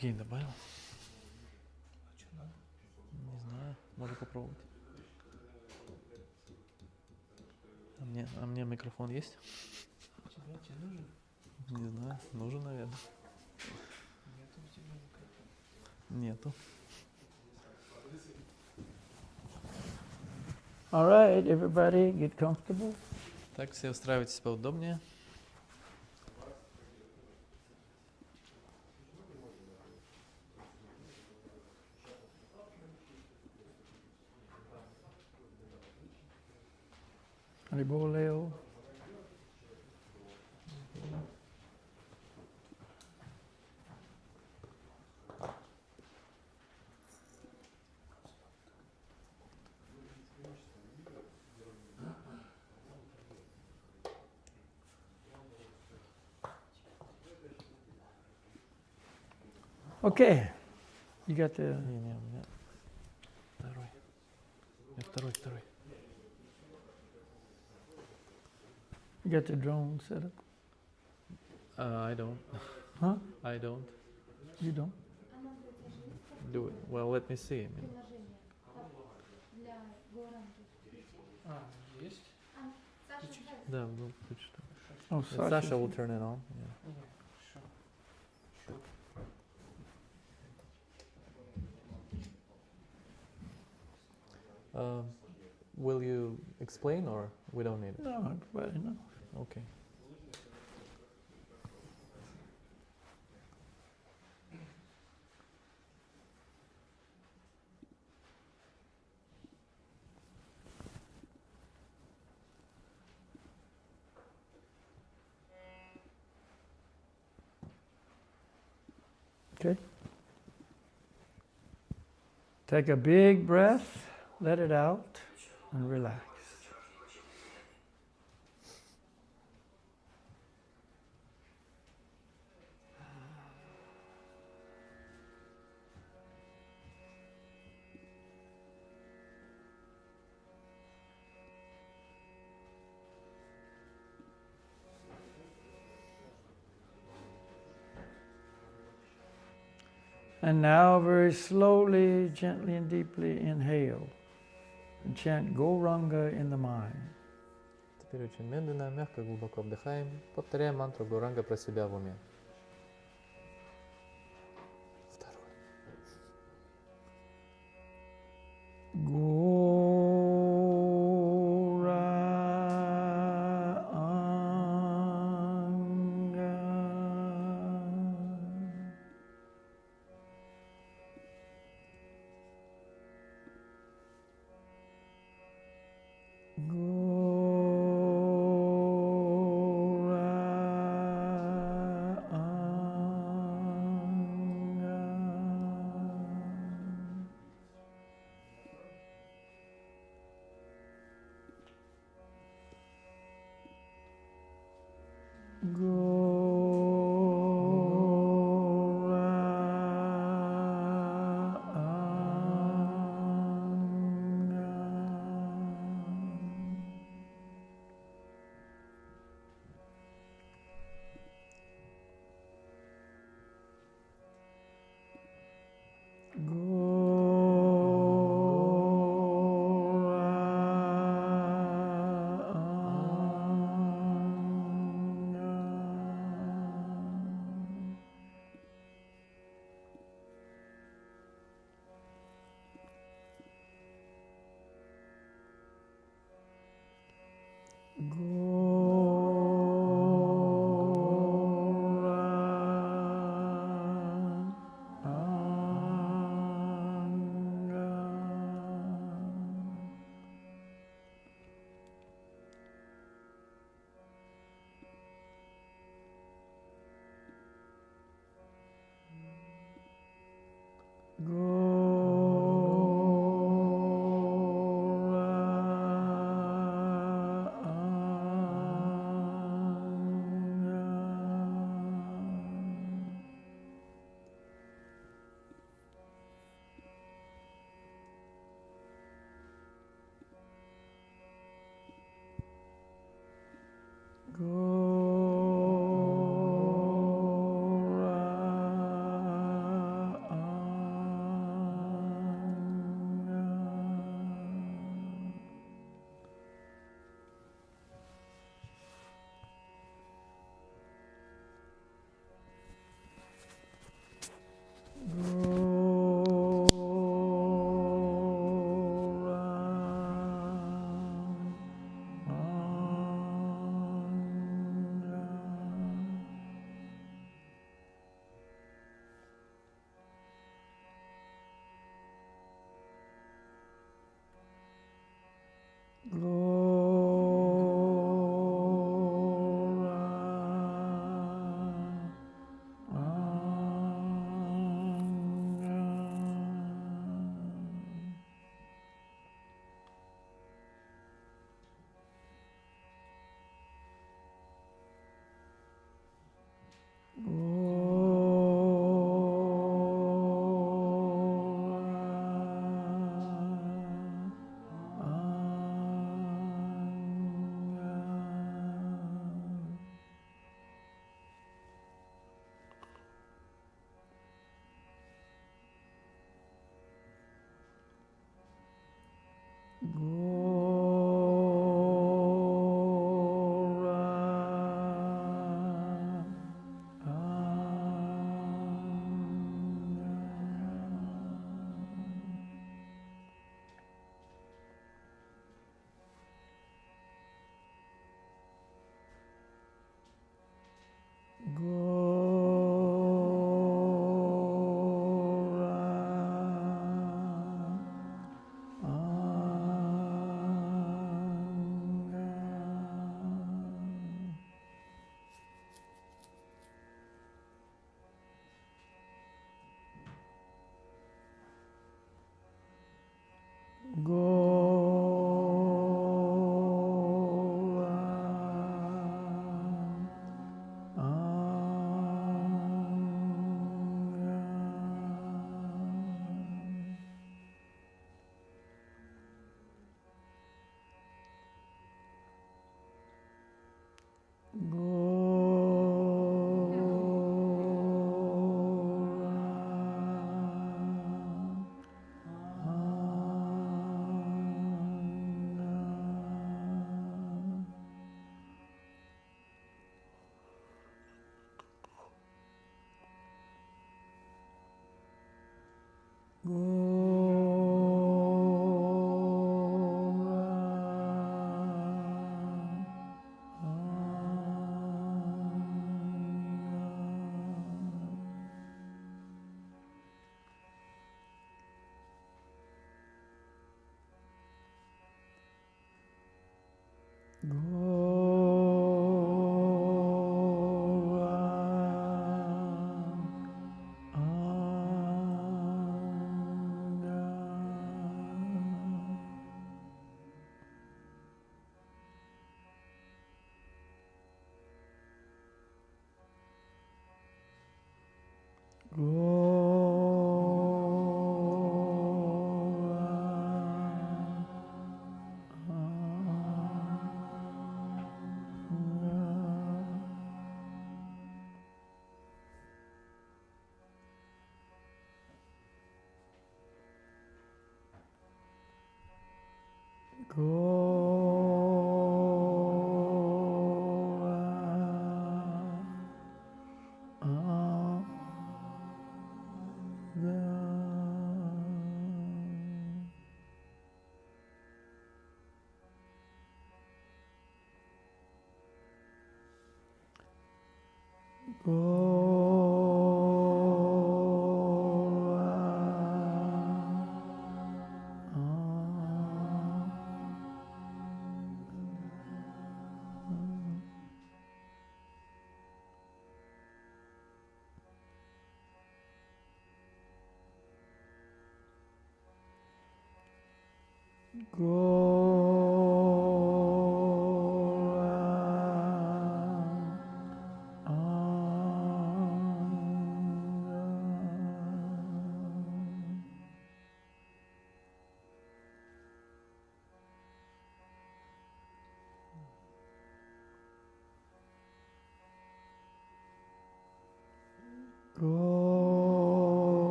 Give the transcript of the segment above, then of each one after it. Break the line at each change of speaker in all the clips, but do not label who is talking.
Другие добавил? Не знаю, можно попробовать. А мне микрофон есть?
Тебе нужен?
Не знаю, нужен, наверное.
Нету у тебя микрофона?
Нету.
All right, everybody, get comfortable.
Так, все устраивайтесь поудобнее.
Haribol. Okay, you got the...
Не, у меня второй. Второй.
You got the drone set up?
I don't.
Huh?
I don't.
You don't?
Do it. Well, let me see.
Есть.
Да, ну, включи.
Oh,
Sasha will turn it on. Yeah. Will you explain or we don't need it?
No, everybody knows.
Okay.
Okay. Take a big breath, let it out, and relax. And now very slowly, gently and deeply inhale and chant Gauranga in the mind.
Теперь очень медленно, мягко, глубоко вдыхаем. Повторяем мантру Гауранга про себя в уме.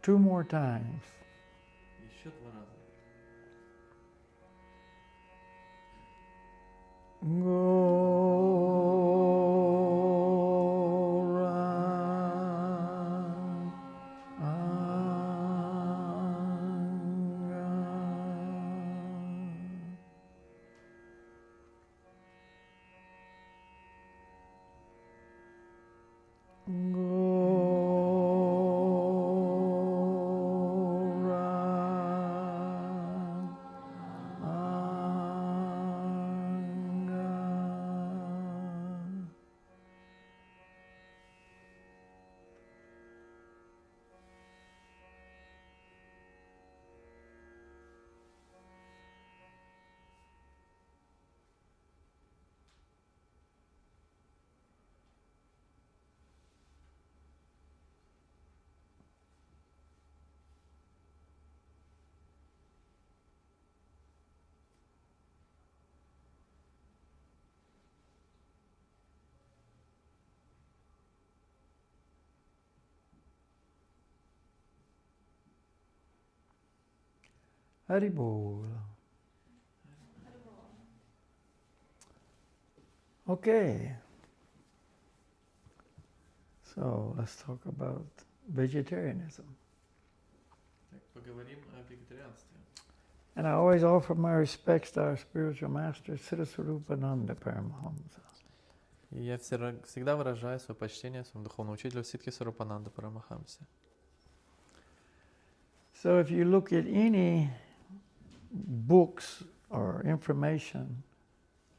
Two more times.
Еще 2 раза.
Haribol. Okay. So let's talk about vegetarianism.
Так, поговорим о вегетарианстве.
And I always offer my respects to our spiritual master, Srila Paramahamsa.
И я всегда выражаю свое почтение своему духовному учителю Сиддхи Сварупананда Парамахамсе.
So if you look at any books or information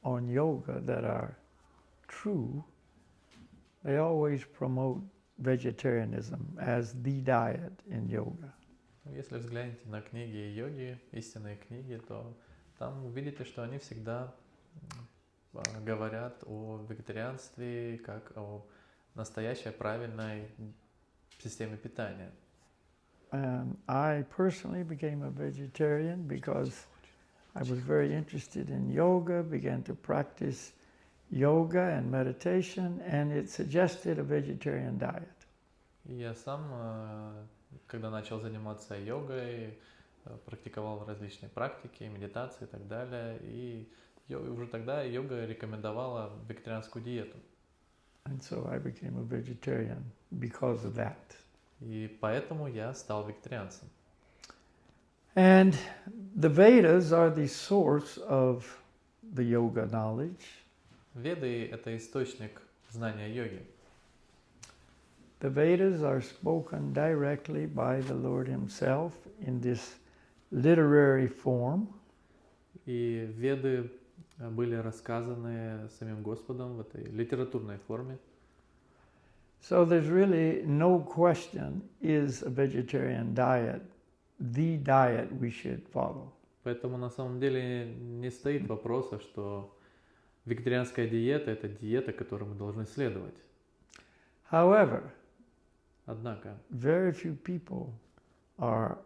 on yoga that are true, they always promote vegetarianism as the diet in yoga.
Если взглянете на книги йоги, истинные книги, то там увидите, что они всегда говорят о вегетарианстве как о настоящей правильной системе питания.
And I personally became a vegetarian because I was very interested in yoga, began to practice yoga and meditation, and it suggested a vegetarian diet.
И я сам, когда начал заниматься йогой, практиковал различные практики, медитации и так далее, и уже тогда йога рекомендовала вегетарианскую диету.
And so I became a vegetarian because of that.
И поэтому я стал вегетарианцем.
And the Vedas are the source of the yoga knowledge.
Веды — это источник знания йоги.
The Vedas are spoken directly by the Lord Himself in this literary form.
И Веды были рассказаны самим Господом в этой литературной форме.
So there's really no question, is a vegetarian diet the diet we should follow?
Поэтому на самом деле не стоит вопроса, что вегетарианская диета — это диета, которой мы должны следовать.
However,
Однако,
very few people are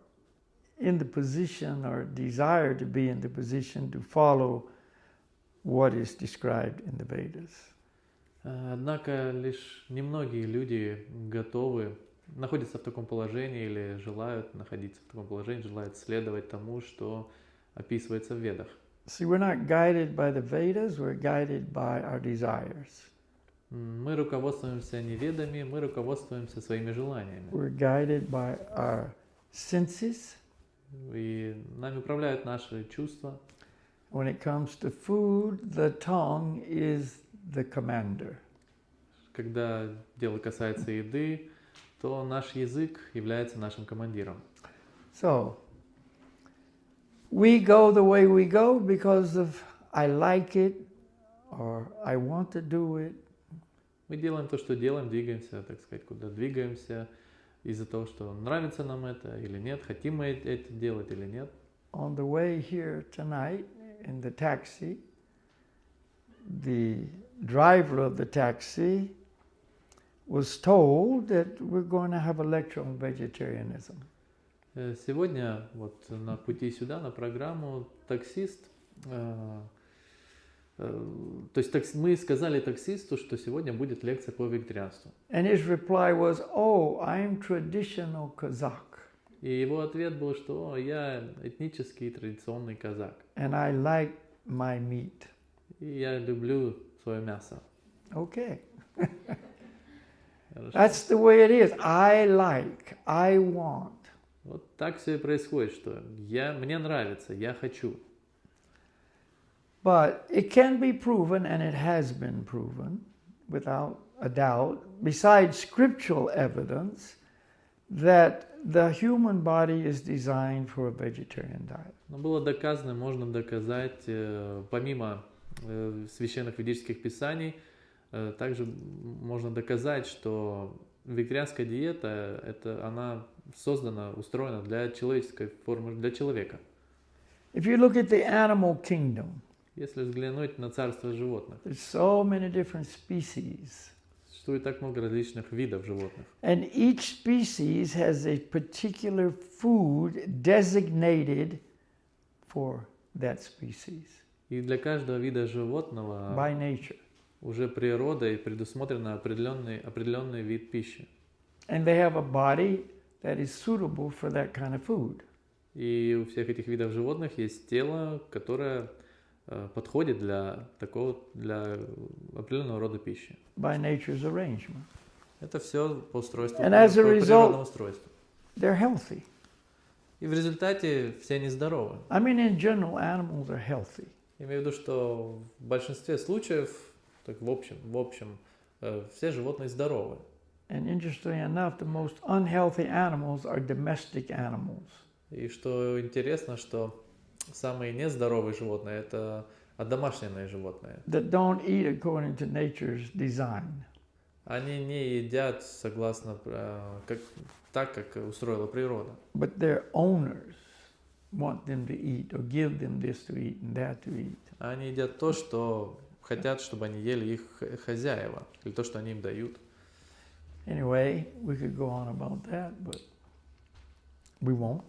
in the position or desire to be in the position to follow what is described in the Vedas.
Однако лишь немногие люди готовы находятся в таком положении или желают находиться в таком положении, желают следовать тому, что описывается в Ведах.
See, we're not guided by the Vedas, we're guided by our desires.
Мы руководствуемся не Ведами, мы руководствуемся своими желаниями.
We're guided by our senses.
И нами управляют наши чувства.
When it comes to food, the tongue is the commander.
Когда дело касается еды, то наш язык является нашим командиром.
So, we go the way we go because of I like it or I want to do it.
Мы делаем то, что делаем, двигаемся, так сказать, куда двигаемся, из-за того, что нравится нам это или нет, хотим мы это делать или нет.
On the way here tonight in the taxi, the driver of the taxi was told that we're going to have a lecture on vegetarianism.
Сегодня вот на пути сюда, на программу, таксист, то есть мы сказали таксисту, что сегодня будет лекция по вегетарианству.
And his reply was, "Oh, I'm traditional Kazakh,
И его ответ был, что я этнический традиционный казак,
and I like my meat."
и я люблю свое мясо.
Okay.
Хорошо.
That's the way it is. I like, I want.
Вот так все и происходит, что мне нравится, я хочу.
But it can be proven, and it has been proven, without a doubt, besides scriptural evidence, that the human body is designed for a vegetarian diet.
Но было доказано, можно доказать, помимо священных ведических писаний, также можно доказать, что вегетарианская диета, она создана, устроена для человеческой формы, для человека.
If you look at the animal kingdom,
Если взглянуть на царство животных,
there's so many different species.
существует так много различных видов животных.
And each species has a particular food designated for that species
И для каждого вида животного
by nature.
уже природой предусмотрен определенный вид пищи.
And they have a body that is suitable for that kind of food.
И у всех этих видов животных есть тело, которое подходит для определенного рода пищи.
By nature's arrangement.
Это все по устройству,
And as a
по природному
result,
устройству.
they're healthy.
И в результате все они здоровы.
I mean, in general, animals are healthy.
Имею в виду, что в большинстве случаев, так в общем, все животные здоровы.
And interestingly enough, the most unhealthy animals are domestic animals.
И что интересно, что самые нездоровые животные – это домашние животные.
That don't eat according to nature's design.
Они не едят согласно так, как устроила природа.
But their owners want them to eat or give them this to eat and that to eat.
Они едят то, что хотят, чтобы они ели их хозяева, или то, что они им дают.
Anyway, we could go on about that, but we won't.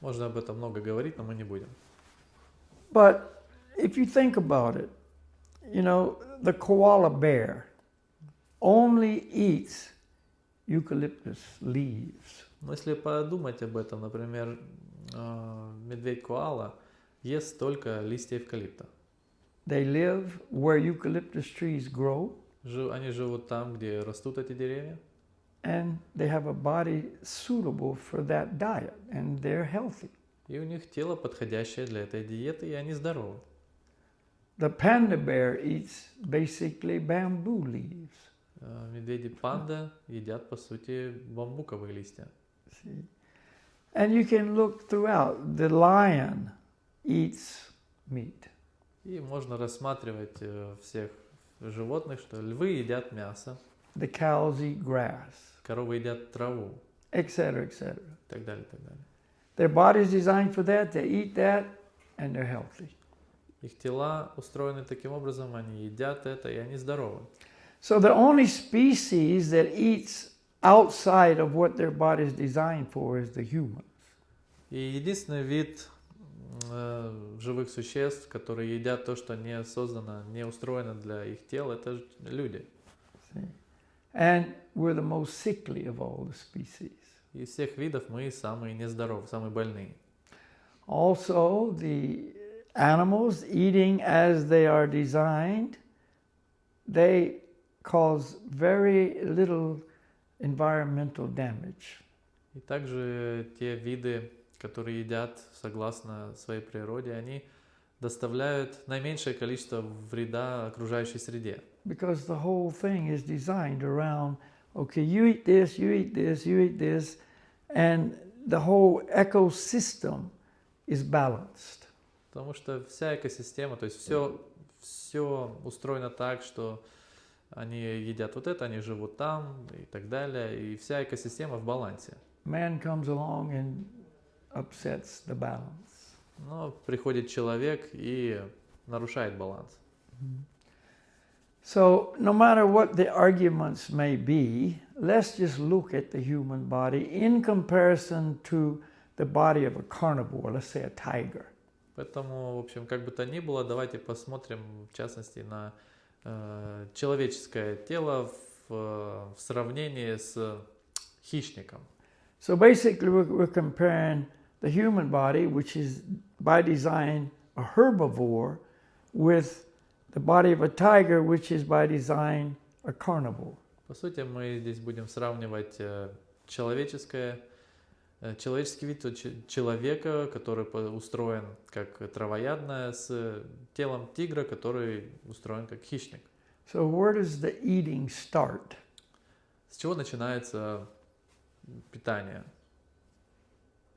Можно об этом много говорить, но мы не будем.
But if you think about it, you know, the koala bear only eats eucalyptus leaves.
Но если подумать об этом, например, медведь-коала ест только листья эвкалипта.
They live where eucalyptus trees grow.
Они живут там, где растут эти деревья.
And they have a body suitable for that diet, and they're healthy.
И у них тело, подходящее для этой диеты, и они здоровы.
The panda bear eats basically bamboo leaves.
Медведи-панда едят, по сути, бамбуковые листья.
See? And you can look throughout. The lion eats meat.
И можно рассматривать всех животных, что львы едят мясо,
The cows eat grass,
коровы едят траву,
etc., etc.
и так далее, и так далее.
Their body's designed for that. They eat that, and they're healthy.
Их тела устроены таким образом, они едят это, и они здоровы.
So the only species that eats outside of what their body is designed for is the humans.
И единственный вид живых существ, которые едят то, что не создано, не устроено для их тел, это люди.
See? And we're the most sickly of all the species.
Из всех видов мы самые нездоровые, самые больные.
Also, the animals eating as they are designed, they cause very little environmental damage.
И также те виды, которые едят согласно своей природе, они доставляют наименьшее количество вреда окружающей среде.
Because the whole thing is designed around, okay, you eat this, you eat this, you eat this, and the whole ecosystem is balanced.
Потому что вся экосистема, то есть все устроено так, что они едят вот это, они живут там и так далее, и вся экосистема в балансе.
Man comes along and upsets the balance.
Но приходит человек и нарушает баланс.
So, no matter what the arguments may be, let's just look at the human body in comparison to the body of a carnivore, let's say a tiger.
Поэтому, в общем, как бы то ни было, давайте посмотрим, в частности, на человеческое тело в сравнении с хищником.
So basically we're comparing the human body, which is by design a herbivore, with the body of a tiger, which is by design a carnivore.
По сути, мы здесь будем сравнивать человеческий вид человека, который устроен как травоядное, с телом тигра, который устроен как хищник.
So where does the eating start?
С чего начинается питание?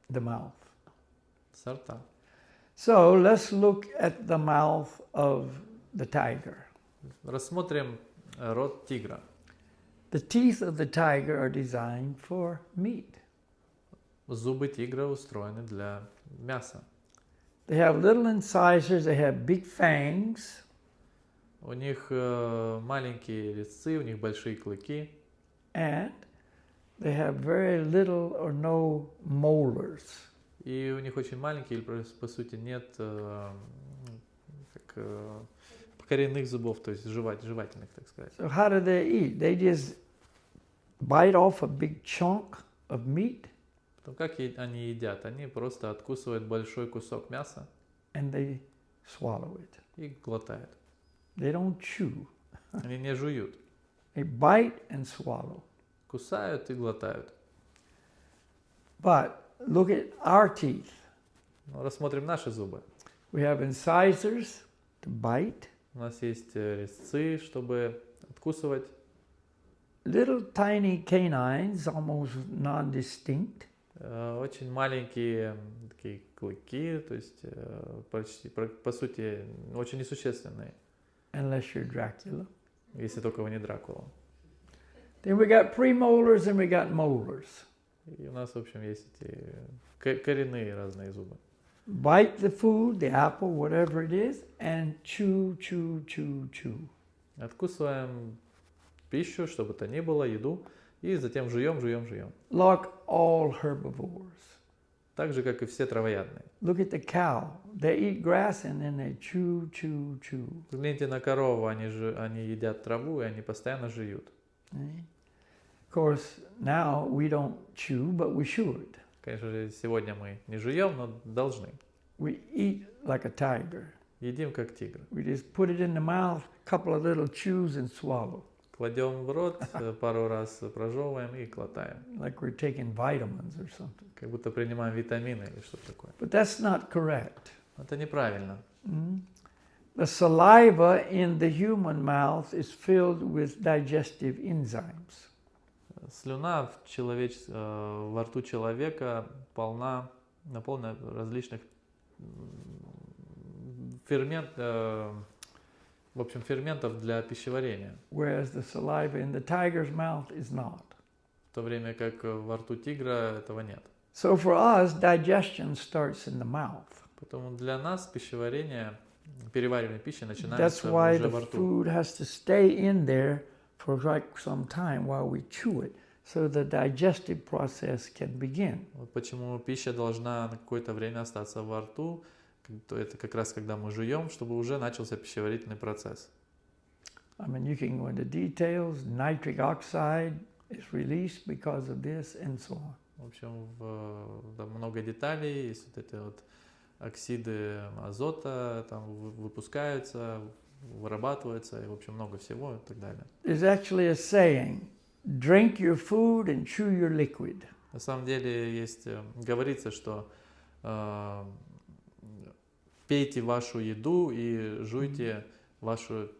The mouth.
С рта.
So let's look at the mouth of the tiger.
Рассмотрим рот тигра.
The teeth of the tiger are designed for meat.
Зубы тигра устроены для мяса.
They have little incisors, they have big fangs.
У них маленькие резцы, у них большие клыки.
And they have very little or no molars.
И у них очень маленькие, или по сути нет коренных зубов, то есть жевательных, так сказать.
So how do they eat? They just bite off a big chunk of meat.
Потом как они едят? Они просто откусывают большой кусок мяса
And they swallow it.
и глотают.
They don't chew.
Они не жуют.
They bite and swallow.
Кусают и глотают.
But look at our teeth.
Но рассмотрим наши зубы.
We have incisors to bite.
У нас есть резцы, чтобы откусывать.
Little tiny canines, almost non-distinct.
Очень маленькие такие клыки, то есть почти, по сути, очень несущественные.
Unless you're Dracula.
Если только вы не Дракула.
Then we got premolars and we got molars.
И у нас, в общем, есть эти коренные разные зубы.
Bite the food, the apple, whatever it is, and chew, chew, chew, chew.
Откусываем пищу, что бы то ни было, еду, и затем жуем.
Like all herbivores.
Так же, как и все травоядные.
Look at the cow. They eat grass and then they chew, chew, chew.
Взгляните на корову, они едят траву, и они постоянно жуют.
Of course, now we don't chew, but we should.
Конечно же, сегодня мы не жуем, но должны.
We eat like a tiger.
Едим как тигр.
We just put it in the mouth, a couple of little chews and swallow.
Кладем в рот, пару раз прожевываем и глотаем.
Like we're taking vitamins or something.
Как будто принимаем витамины или что-то такое.
But that's not correct.
Это неправильно.
The saliva in the human mouth is filled with digestive enzymes.
Слюна во рту человека наполнена различных ферментов для пищеварения.
Whereas the saliva in the tiger's mouth is not.
В то время как во рту тигра этого нет.
So for us, digestion starts in the mouth.
Поэтому для нас переваривание пищи начинается
That's why
уже
the
во рту.
food has to stay in there for like some time while we chew it, so the digestive process can begin.
Вот почему пища должна на какое-то время остаться во рту. Это как раз когда мы жуем, чтобы уже начался пищеварительный процесс.
I mean, you can go into details. Nitric oxide is released because of this, and so on.
В общем, там много деталей, есть вот эти вот оксиды азота, там выпускаются, вырабатываются, и, в общем, много всего и так далее.
There's actually a saying, drink your food and chew your liquid.
На самом деле говорится, что пейте вашу еду и жуйте ваше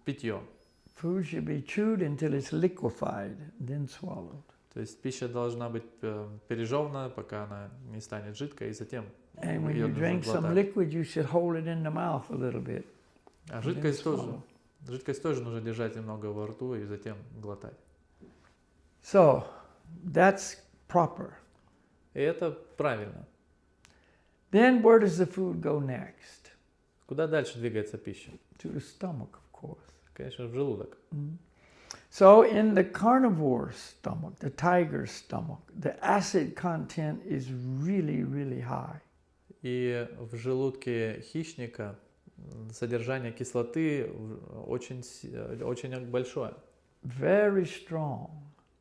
питье.
Food should be chewed until it's liquefied, then swallowed.
То есть пища должна быть пережевана, пока она не станет жидкой, и затем
And when
ее
you
нужно
drink some
глотать.
liquid, you should hold it in the mouth a little bit.
А жидкость тоже. Жидкость тоже нужно держать немного во рту и затем глотать.
So, that's proper.
И это правильно.
Then where does the food go next?
Куда дальше двигается пища?
To the stomach, of course.
Конечно, в желудок.
So in the carnivore stomach, the tiger stomach, the acid content is really, really high.
И в желудке хищника содержание кислоты очень большое.
Very strong.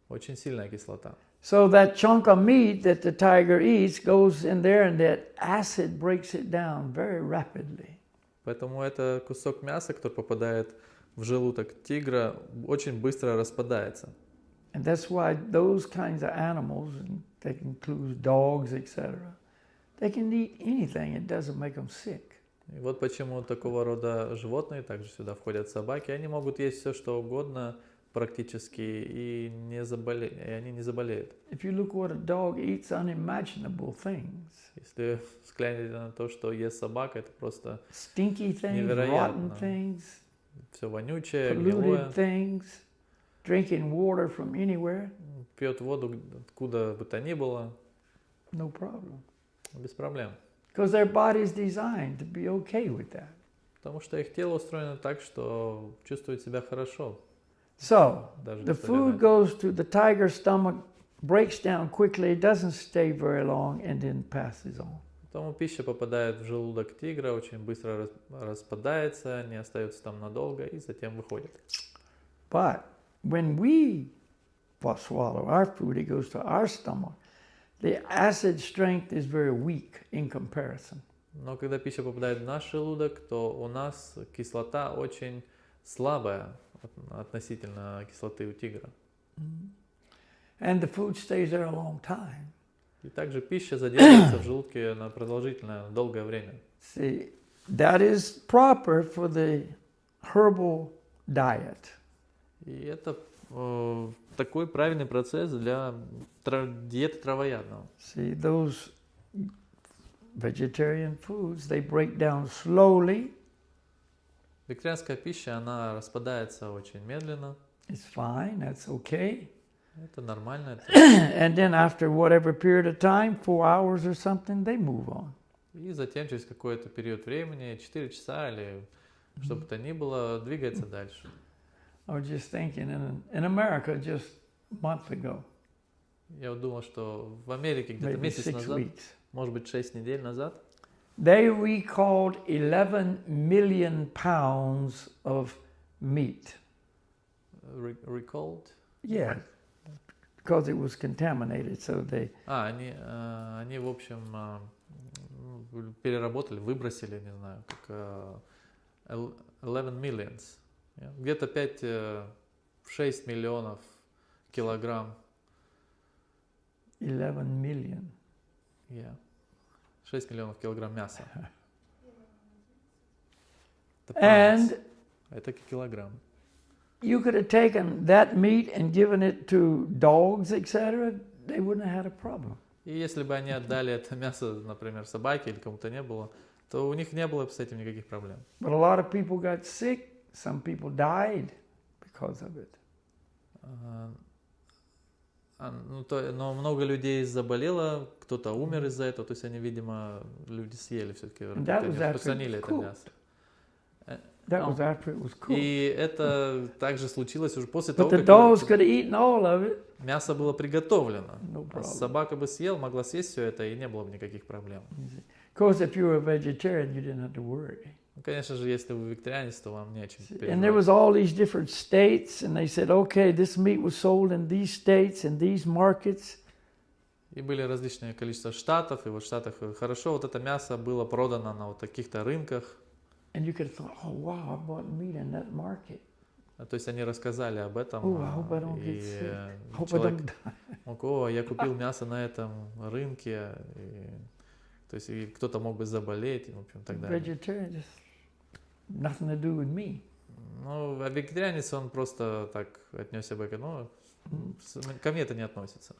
Очень сильная кислота.
So that chunk of meat that the tiger eats goes in there and that acid breaks it down very rapidly.
Поэтому это кусок мяса, который попадает в желудок тигра, очень быстро распадается.
And that's why those kinds of animals, that includes dogs, etc., they can eat anything, it doesn't make them sick.
И вот почему такого рода животные, также сюда входят собаки, они могут есть все, что угодно практически, и они не заболеют.
If you look what a dog eats, unimaginable things.
Если взглянете на то, что ест собака, это просто
Stinky things,
невероятно.
rotten things,
Все вонючее,
polluted
гнилое.
things, drinking water from anywhere,
Пьет воду откуда бы то ни было,
no problem.
без проблем.
Because their body's designed to be okay with that.
Потому что их тело устроено так, что чувствует себя хорошо.
So,
Даже
the
несмотря на
food
это.
goes to the tiger's stomach, breaks down quickly, doesn't stay very long, and then passes on.
Поэтому пища попадает в желудок тигра, очень быстро распадается, не остается там надолго и затем выходит.
But when we swallow our food, it goes to our stomach. The acid strength is very weak in comparison.
Но когда пища попадает в наш желудок, то у нас кислота очень слабая относительно кислоты у тигра.
And the food stays there a long time.
И также пища задерживается в желудке на продолжительное, долгое время.
See, that is proper for the herbal diet.
И это такой правильный процесс для диеты травоядного.
See, those vegetarian foods, they break down slowly.
Вегетарианская пища, она распадается очень медленно.
It's fine, that's okay.
Это нормально.
And then after whatever period of time, 4 hours or something, they move on.
И затем через какой-то период времени, 4 часа или что бы то ни было, двигается дальше.
I was just thinking, in America just a month ago,
Я вот думал, что в Америке где-то
maybe
месяц
6
назад,
weeks,
может быть 6 недель назад,
they recalled 11 million pounds of meat.
recalled.
Yeah, because it was contaminated, so they...
Они в общем, переработали, выбросили, не знаю, как 11 millions. Где-то 5-6 миллионов килограмм.
11 million.
6 миллионов килограмм мяса.
And
это килограмм.
you could have taken that meat and given it to dogs, etc., they wouldn't have had a problem.
И если бы они отдали это мясо, например, собаке или кому-то не было, то у них не было бы с этим никаких проблем.
But a lot of people got sick. Some people died because of it.
Но много людей заболело, кто-то умер из-за этого, то есть они, видимо, люди съели все-таки, распространили это мясо.
That was after it was cooked.
И это также случилось уже после
But
того,
the dogs could have eaten all of it.
мясо было приготовлено.
No problem.
Собака бы могла съесть все это, и не было бы никаких проблем.
Of course, if you were a vegetarian, you didn't have to worry.
Конечно же, если вы вегетарианец, то вам не о чем
And there
переживать.
was all these different states, and they said, okay, this meat was sold in these states, in these markets.
И были различные количества штатов, и вот в штатах хорошо вот это мясо было продано на вот таких-то рынках.
And you could have thought, oh wow, I bought meat in that market.
То есть они рассказали об этом.
Oh, I hope I don't get sick. Hope I don't die.
Я купил мясо на этом рынке. То есть и кто-то мог бы заболеть, и, в общем, так далее.
Vegetarian, just nothing to do with me.
Ну, а вегетарианец, он просто так отнесся бы, ко мне это не относится.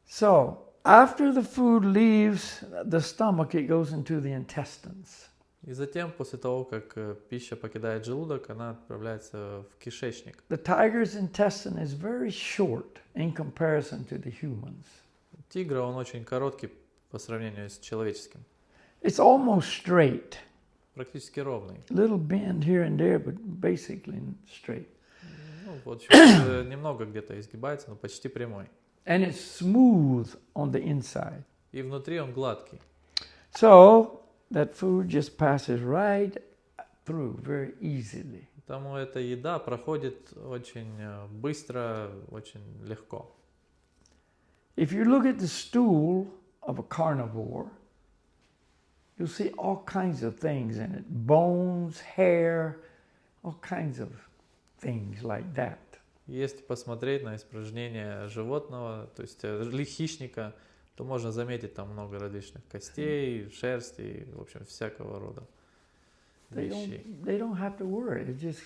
So, after the food leaves the stomach, it goes into the intestines.
И затем, после того, как пища покидает желудок, она отправляется в кишечник.
The tiger's intestine is very short in comparison to the humans.
Тигра, он очень короткий по сравнению с человеческим.
It's almost straight.
Практически ровный.
A little bend here and there, but basically straight.
Ну, вот немного где-то изгибается, но почти прямой.
And it's smooth on the inside.
И внутри он гладкий.
So that food just passes right through very easily.
Поэтому эта еда проходит очень быстро, очень легко.
If you look at the stool of a carnivore, you'll see all kinds of things in it. Bones, hair, all kinds of things like that.
Если посмотреть на испражнения животного, то есть хищника, то можно заметить там много различных костей, шерсти, в общем, всякого рода вещей.
They don't have to worry. It just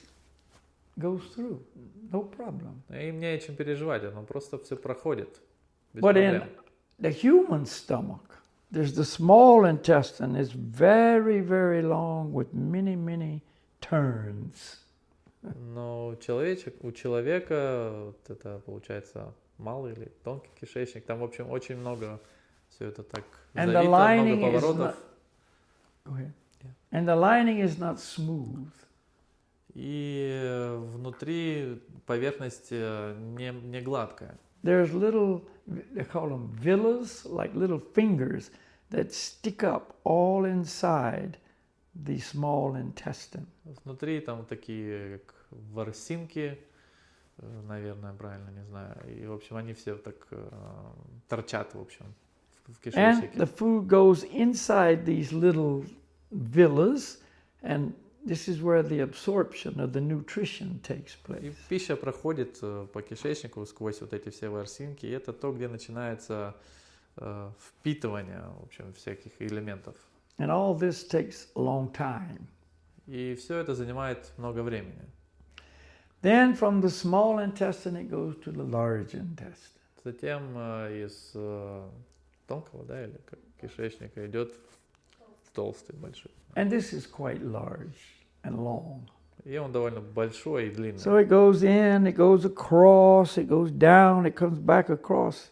goes through. No problem.
Им не о чем переживать, оно просто все проходит. Без
But
проблем.
in the human stomach, there's the small intestine is very, very long with many, many turns.
Но у человека вот это получается малый или тонкий кишечник. Там, в общем, очень много все это так завито, много поворотов.
Go ahead.
Yeah.
And the lining is not smooth.
И внутри поверхность не гладкая.
There's little, they call them villas, like little fingers that stick up all inside the small intestine.
Внутри там такие как ворсинки, наверное, правильно, не знаю. И, в общем, они все так торчат, в общем, в кишечнике.
And the food goes inside these little villas, and this is where the absorption of the nutrition takes
И
place.
пища проходит по кишечнику сквозь вот эти все ворсинки, и это то, где начинается впитывание, в общем, всяких элементов.
And all this takes a long time.
И все это занимает много времени.
Then from the small intestine it goes to the large intestine.
Затем из тонкого, да, или как кишечника идет в толстый, большой.
And this is quite large and long.
И он довольно большой и длинный.
So it goes in, it goes across, it goes down, it comes back across.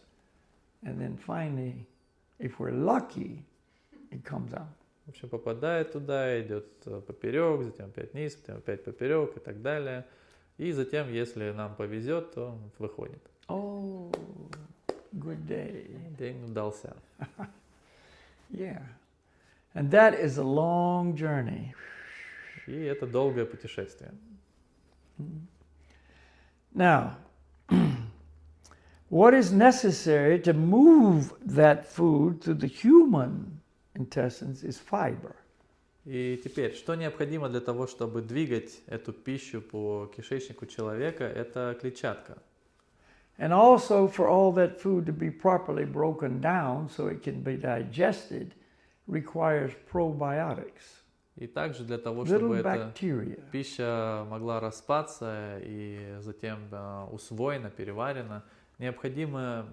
And then finally, if we're lucky, it comes out.
В общем, попадает туда, идет поперек, затем опять вниз, затем опять поперек и так далее. И затем, если нам повезет, то он выходит.
Oh, good day.
День удался.
Yeah. And that is a long journey.
И это долгое путешествие.
Now, what is necessary to move that food to the human intestines is fiber.
И теперь, что необходимо для того, чтобы двигать эту пищу по кишечнику человека, это клетчатка.
And also for all that food to be properly broken down so it can be digested requires probiotics.
И также для того, чтобы
Little
эта
bacteria.
пища могла распаться и затем усвоена, переварена, необходимы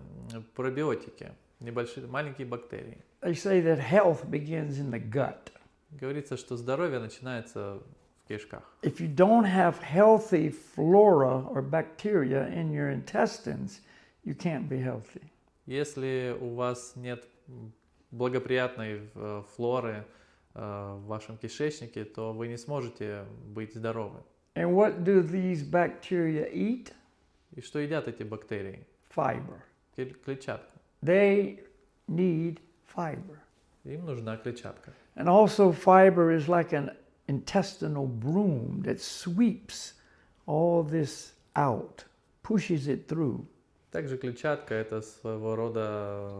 пробиотики, небольшие, маленькие бактерии.
They say that health begins in the gut.
Говорится, что здоровье начинается в кишках.
If you don't have healthy flora or bacteria in your intestines, you can't be healthy.
Если у вас нет благоприятной флоры в вашем кишечнике, то вы не сможете быть здоровы.
And what do these bacteria eat?
И что едят эти бактерии?
Fiber.
Клетчатку.
They need fiber.
Им нужна клетчатка.
And also fiber is like an intestinal broom that sweeps all this out, pushes it through.
Также клетчатка – это своего рода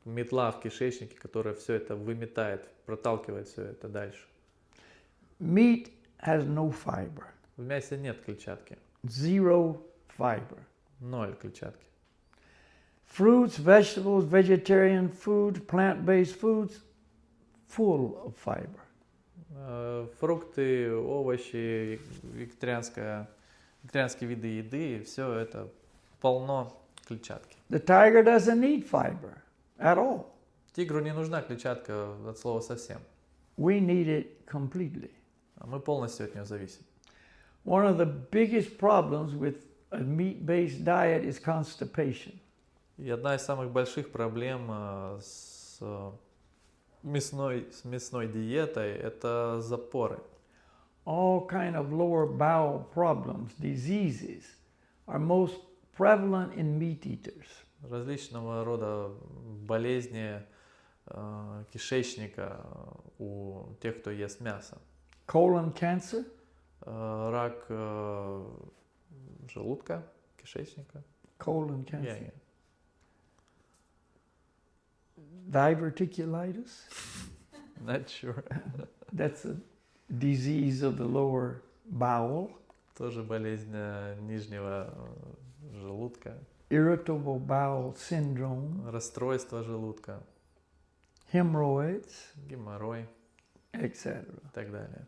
метла в кишечнике, которая все это выметает, проталкивает все это дальше.
Meat has no fiber.
В мясе нет клетчатки.
Zero fiber.
0 клетчатки.
Fruits, vegetables, vegetarian foods, plant-based foods, full of fiber.
Фрукты, овощи, вегетарианские виды еды, все это полно клетчатки.
The tiger doesn't need fiber at all.
Тигру не нужна клетчатка от слова совсем.
we need it completely.
А мы полностью от нее зависим.
One of the biggest problems with a meat-based diet is constipation.
И одна из самых больших проблем с мясной диетой – это запоры.
All kind of lower bowel problems, diseases, are most prevalent in meat eaters.
Различного рода болезни кишечника у тех, кто ест мясо.
Colon cancer,
Рак желудка, кишечника.
colon cancer.
Yeah.
Diverticulitis,
Not sure.
that's a disease of the lower bowel.
Тоже болезнь нижнего желудка.
Irritable bowel syndrome,
Расстройство желудка,
hemorrhoids,
геморрой
etc.
и так далее.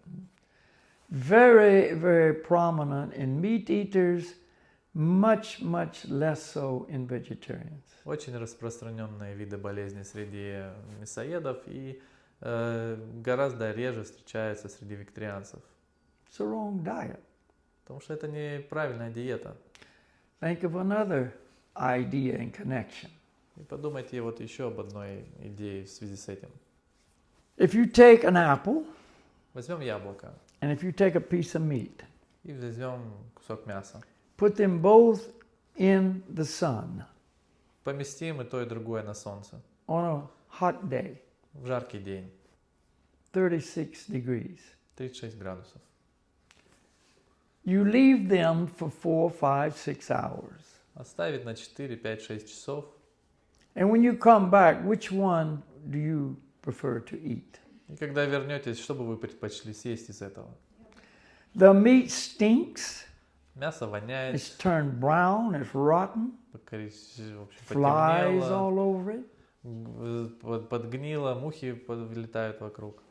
Very, very prominent in meat eaters, much, much less so in vegetarians.
Очень распространенные виды болезней среди мясоедов и гораздо реже встречаются среди вегетарианцев.
It's the wrong diet.
Потому что это неправильная диета.
Think of another idea in connection.
И подумайте вот еще об одной идее в связи с этим.
If you take an apple
Возьмем яблоко
and if you take a piece of meat,
и возьмем кусок мяса.
put them both in the sun
Поместим и то, и другое на солнце.
on a hot day,
В жаркий день.
36 degrees.
36 градусов.
You leave them for 4, 5, 6 hours.
Оставить на 4, 5, 6 часов.
And when you come back, which one do you prefer to eat?
И когда вернетесь, что бы вы предпочли съесть из этого?
The meat stinks,
Мясо воняет,
it's turned brown, it's rotten,
в общем,
flies
потемнело,
all over it.
подгнило, мухи летают вокруг.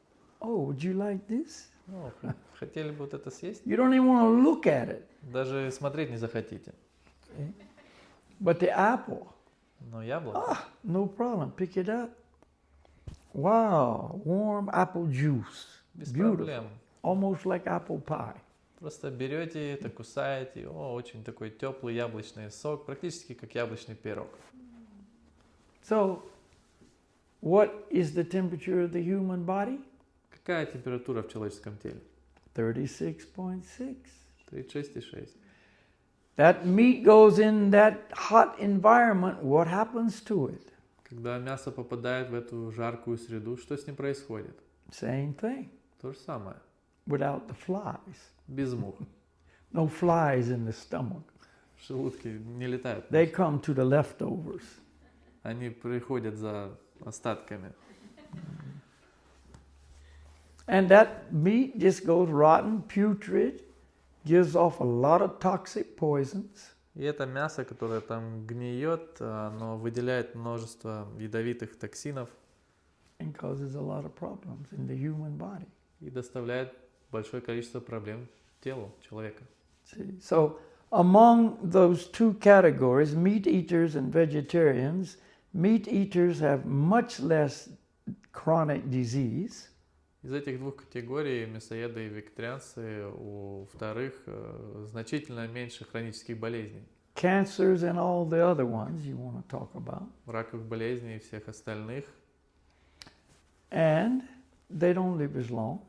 Oh, would you like this?
Ну, хотели бы вот это съесть?
You don't even want to look at it.
Даже смотреть не захотите.
But the apple,
Но яблоко,
no problem, pick it up. Wow, warm apple juice.
без
Beautiful.
проблем.
Almost like apple pie.
Просто берете это, кусаете, очень такой теплый яблочный сок, практически как яблочный пирог.
So, what is the temperature of the human body?
Какая температура в человеческом теле?
36.6.
36,6.
That meat goes in that hot environment, what happens to it?
Когда мясо попадает в эту жаркую среду, что с ним происходит?
Same thing,
То же самое.
without the flies.
Без мух.
No flies in the stomach.
В желудке не летают.
They come to the leftovers.
Они приходят за остатками.
And that meat just goes rotten, putrid, gives off a lot of toxic poisons.
И это мясо, которое там гниет, оно выделяет множество ядовитых токсинов
And causes a lot of problems in the human body.
и доставляет большое количество проблем телу человека.
See? So, among those two categories, meat eaters and vegetarians, meat eaters have much less chronic disease.
Из этих двух категорий, мясоеды и вегетарианцы, у вторых значительно меньше хронических болезней.
Cancers and all the other ones you want to talk about.
Раковых болезней и всех остальных.
And they don't live as long.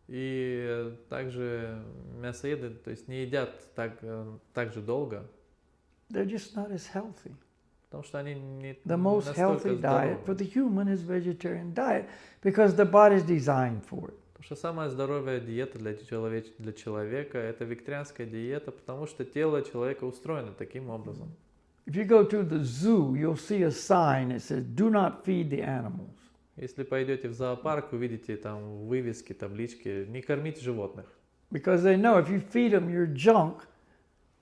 И также мясоеды, то есть не едят так же долго,
They're just not as healthy.
потому что они не
The most
настолько
healthy diet for
здоровы.
the human is vegetarian diet because the body is designed for it.
Потому что самая здоровая диета для человека – это вегетарианская диета, потому что тело человека устроено таким образом.
If you go to the zoo, you'll see a sign that says, "Do not feed the animals."
Если пойдете в зоопарк, увидите там вывески, таблички «Не кормить животных».
Because they know if you feed them your junk,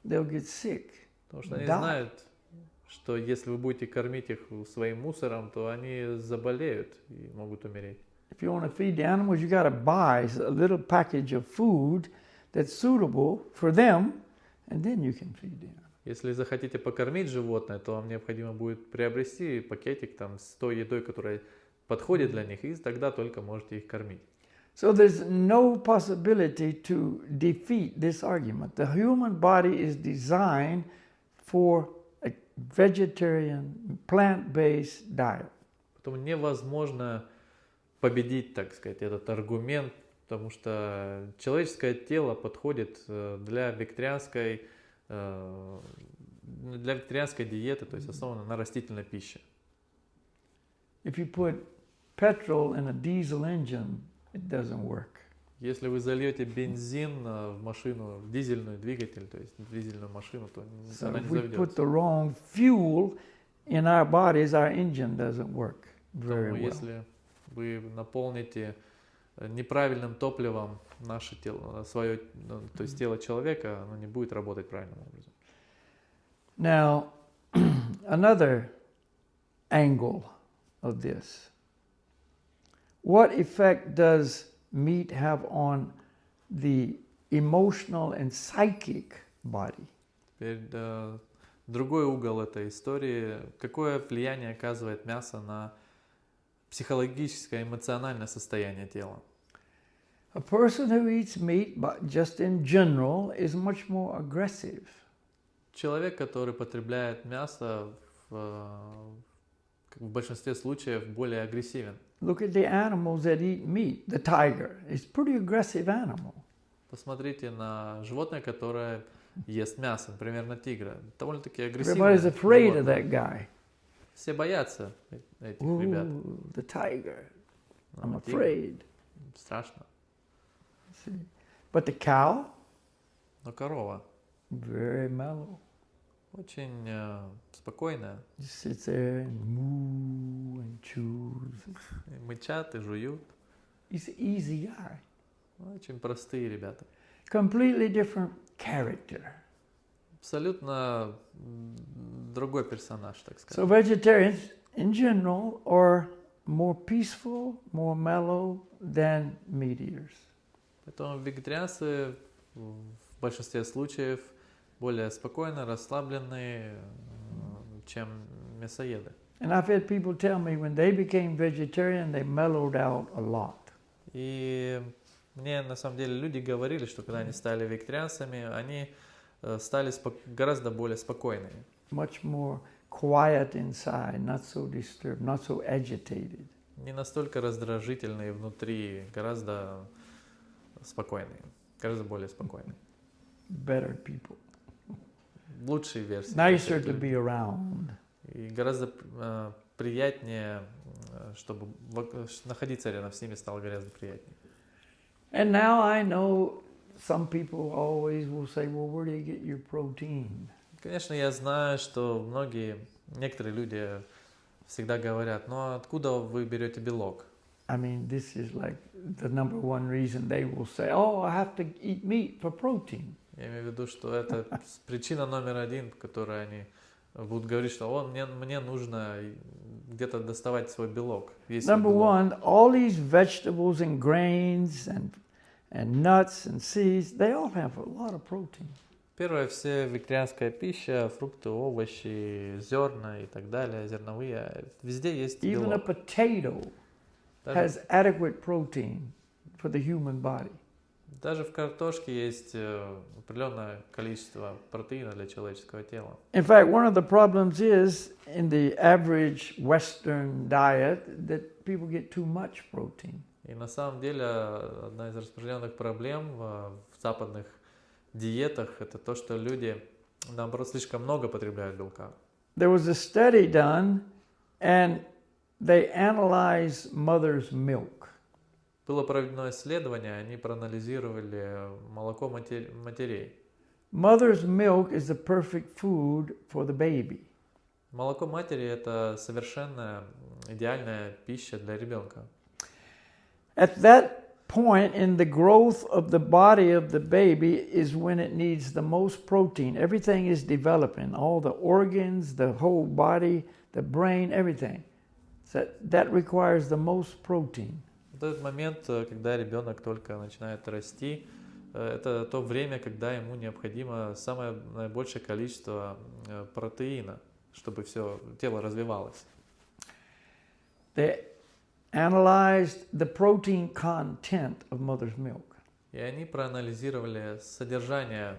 they'll get sick.
Потому что они
Да.
знают, что если вы будете кормить их своим мусором, то они заболеют и могут умереть.
If you want to feed the animals, you got to buy a little package of food that's suitable for them, and then you can feed them.
Если захотите покормить животное, то вам необходимо будет приобрести пакетик там с той едой, которая подходит для них, и тогда только можете их кормить.
So there's no possibility to defeat this argument. The human body is designed for a vegetarian, plant-based diet.
Поэтому невозможно победить, так сказать, этот аргумент, потому что человеческое тело подходит для вегетарианской диеты, то есть основано на растительной пище.
If you put petrol in a diesel engine, it doesn't work.
Если вы зальете бензин в машину, в дизельный двигатель, то есть в дизельную машину, то она не
So if we put
заведется.
the wrong fuel in our bodies, our engine doesn't work very
Поэтому
well.
если вы наполните неправильным топливом наше тело, свое, то есть тело человека, оно не будет работать правильным образом.
Now, another angle of this. What effect does meat have on the emotional and psychic body?
Теперь другой угол этой истории. Какое влияние оказывает мясо на психологическое, эмоциональное состояние тела?
A person who eats meat, but just in general, is much more aggressive.
Человек, который потребляет мясо, в большинстве случаев более агрессивен.
Look at the animals that eat meat. The tiger is a pretty aggressive animal.
Посмотрите на животное, которое ест мясо, например, на тигра. Довольно-таки агрессивное.
Everybody's afraid of
животное.
that guy.
Все боятся этих ребят.
Ooh, the tiger. I'm
Тигр.
afraid.
Страшно.
See? But the cow,
Но корова
very mellow.
очень спокойная.
Just sits there and moo and chews.
И мычат и жуют.
He's an easy guy.
Очень простые ребята.
Completely different character.
Абсолютно другой персонаж, так сказать.
So vegetarians in general are more peaceful, more mellow than meat eaters.
Поэтому вегетарианцы в большинстве случаев более спокойно, расслабленные, чем мясоеды.
And I've had people tell me when they became vegetarian, they mellowed out a lot.
И мне на самом деле люди говорили, что когда они стали вегетарианцами, они стали гораздо более спокойными.
Much more quiet inside, not so disturbed, not so agitated.
Не настолько раздражительные внутри, гораздо спокойные, гораздо более спокойные.
Better people.
Лучшие версии.
Nicer to be around.
И гораздо приятнее, чтобы находиться рядом с ними стало гораздо приятнее.
And now I know some people always will say, well, where do you get your protein?
Конечно, я знаю, что некоторые люди всегда говорят, ну откуда вы берете белок?
I mean, this is like the number one reason they will say, oh, I have to eat meat for protein.
Я имею в виду, что это причина номер один, по которой они будут говорить, что мне нужно где-то доставать свой белок.
Number one, all these vegetables and grains and nuts and seeds, they all have a lot of protein.
Первое, все вегетарианская пища, фрукты, овощи, зерна и так далее, зерновые, везде есть
Even a
белок.
potato has adequate protein for the human body.
Даже в картошке есть определенное количество протеина для человеческого тела.
In fact, one of the problems is in the average Western diet that people get too much protein.
И на самом деле одна из распространенных проблем в западных диетах это то, что люди, наоборот, слишком много потребляют белка.
There was a study done, and they analyzed mother's milk.
Было проведено исследование, они проанализировали молоко матерей.
Mother's milk is the perfect food for the baby.
Молоко матери – это совершенно идеальная пища для ребенка.
At that point in the growth of the body of the baby is when it needs the most protein. Everything is developing, all the organs, the whole body, the brain, everything. So that requires the most protein.
В этот момент, когда ребенок только начинает расти, это то время, когда ему необходимо самое наибольшее количество протеина, чтобы все тело развивалось.
The analyzed the protein content of mother's milk,
И они проанализировали содержание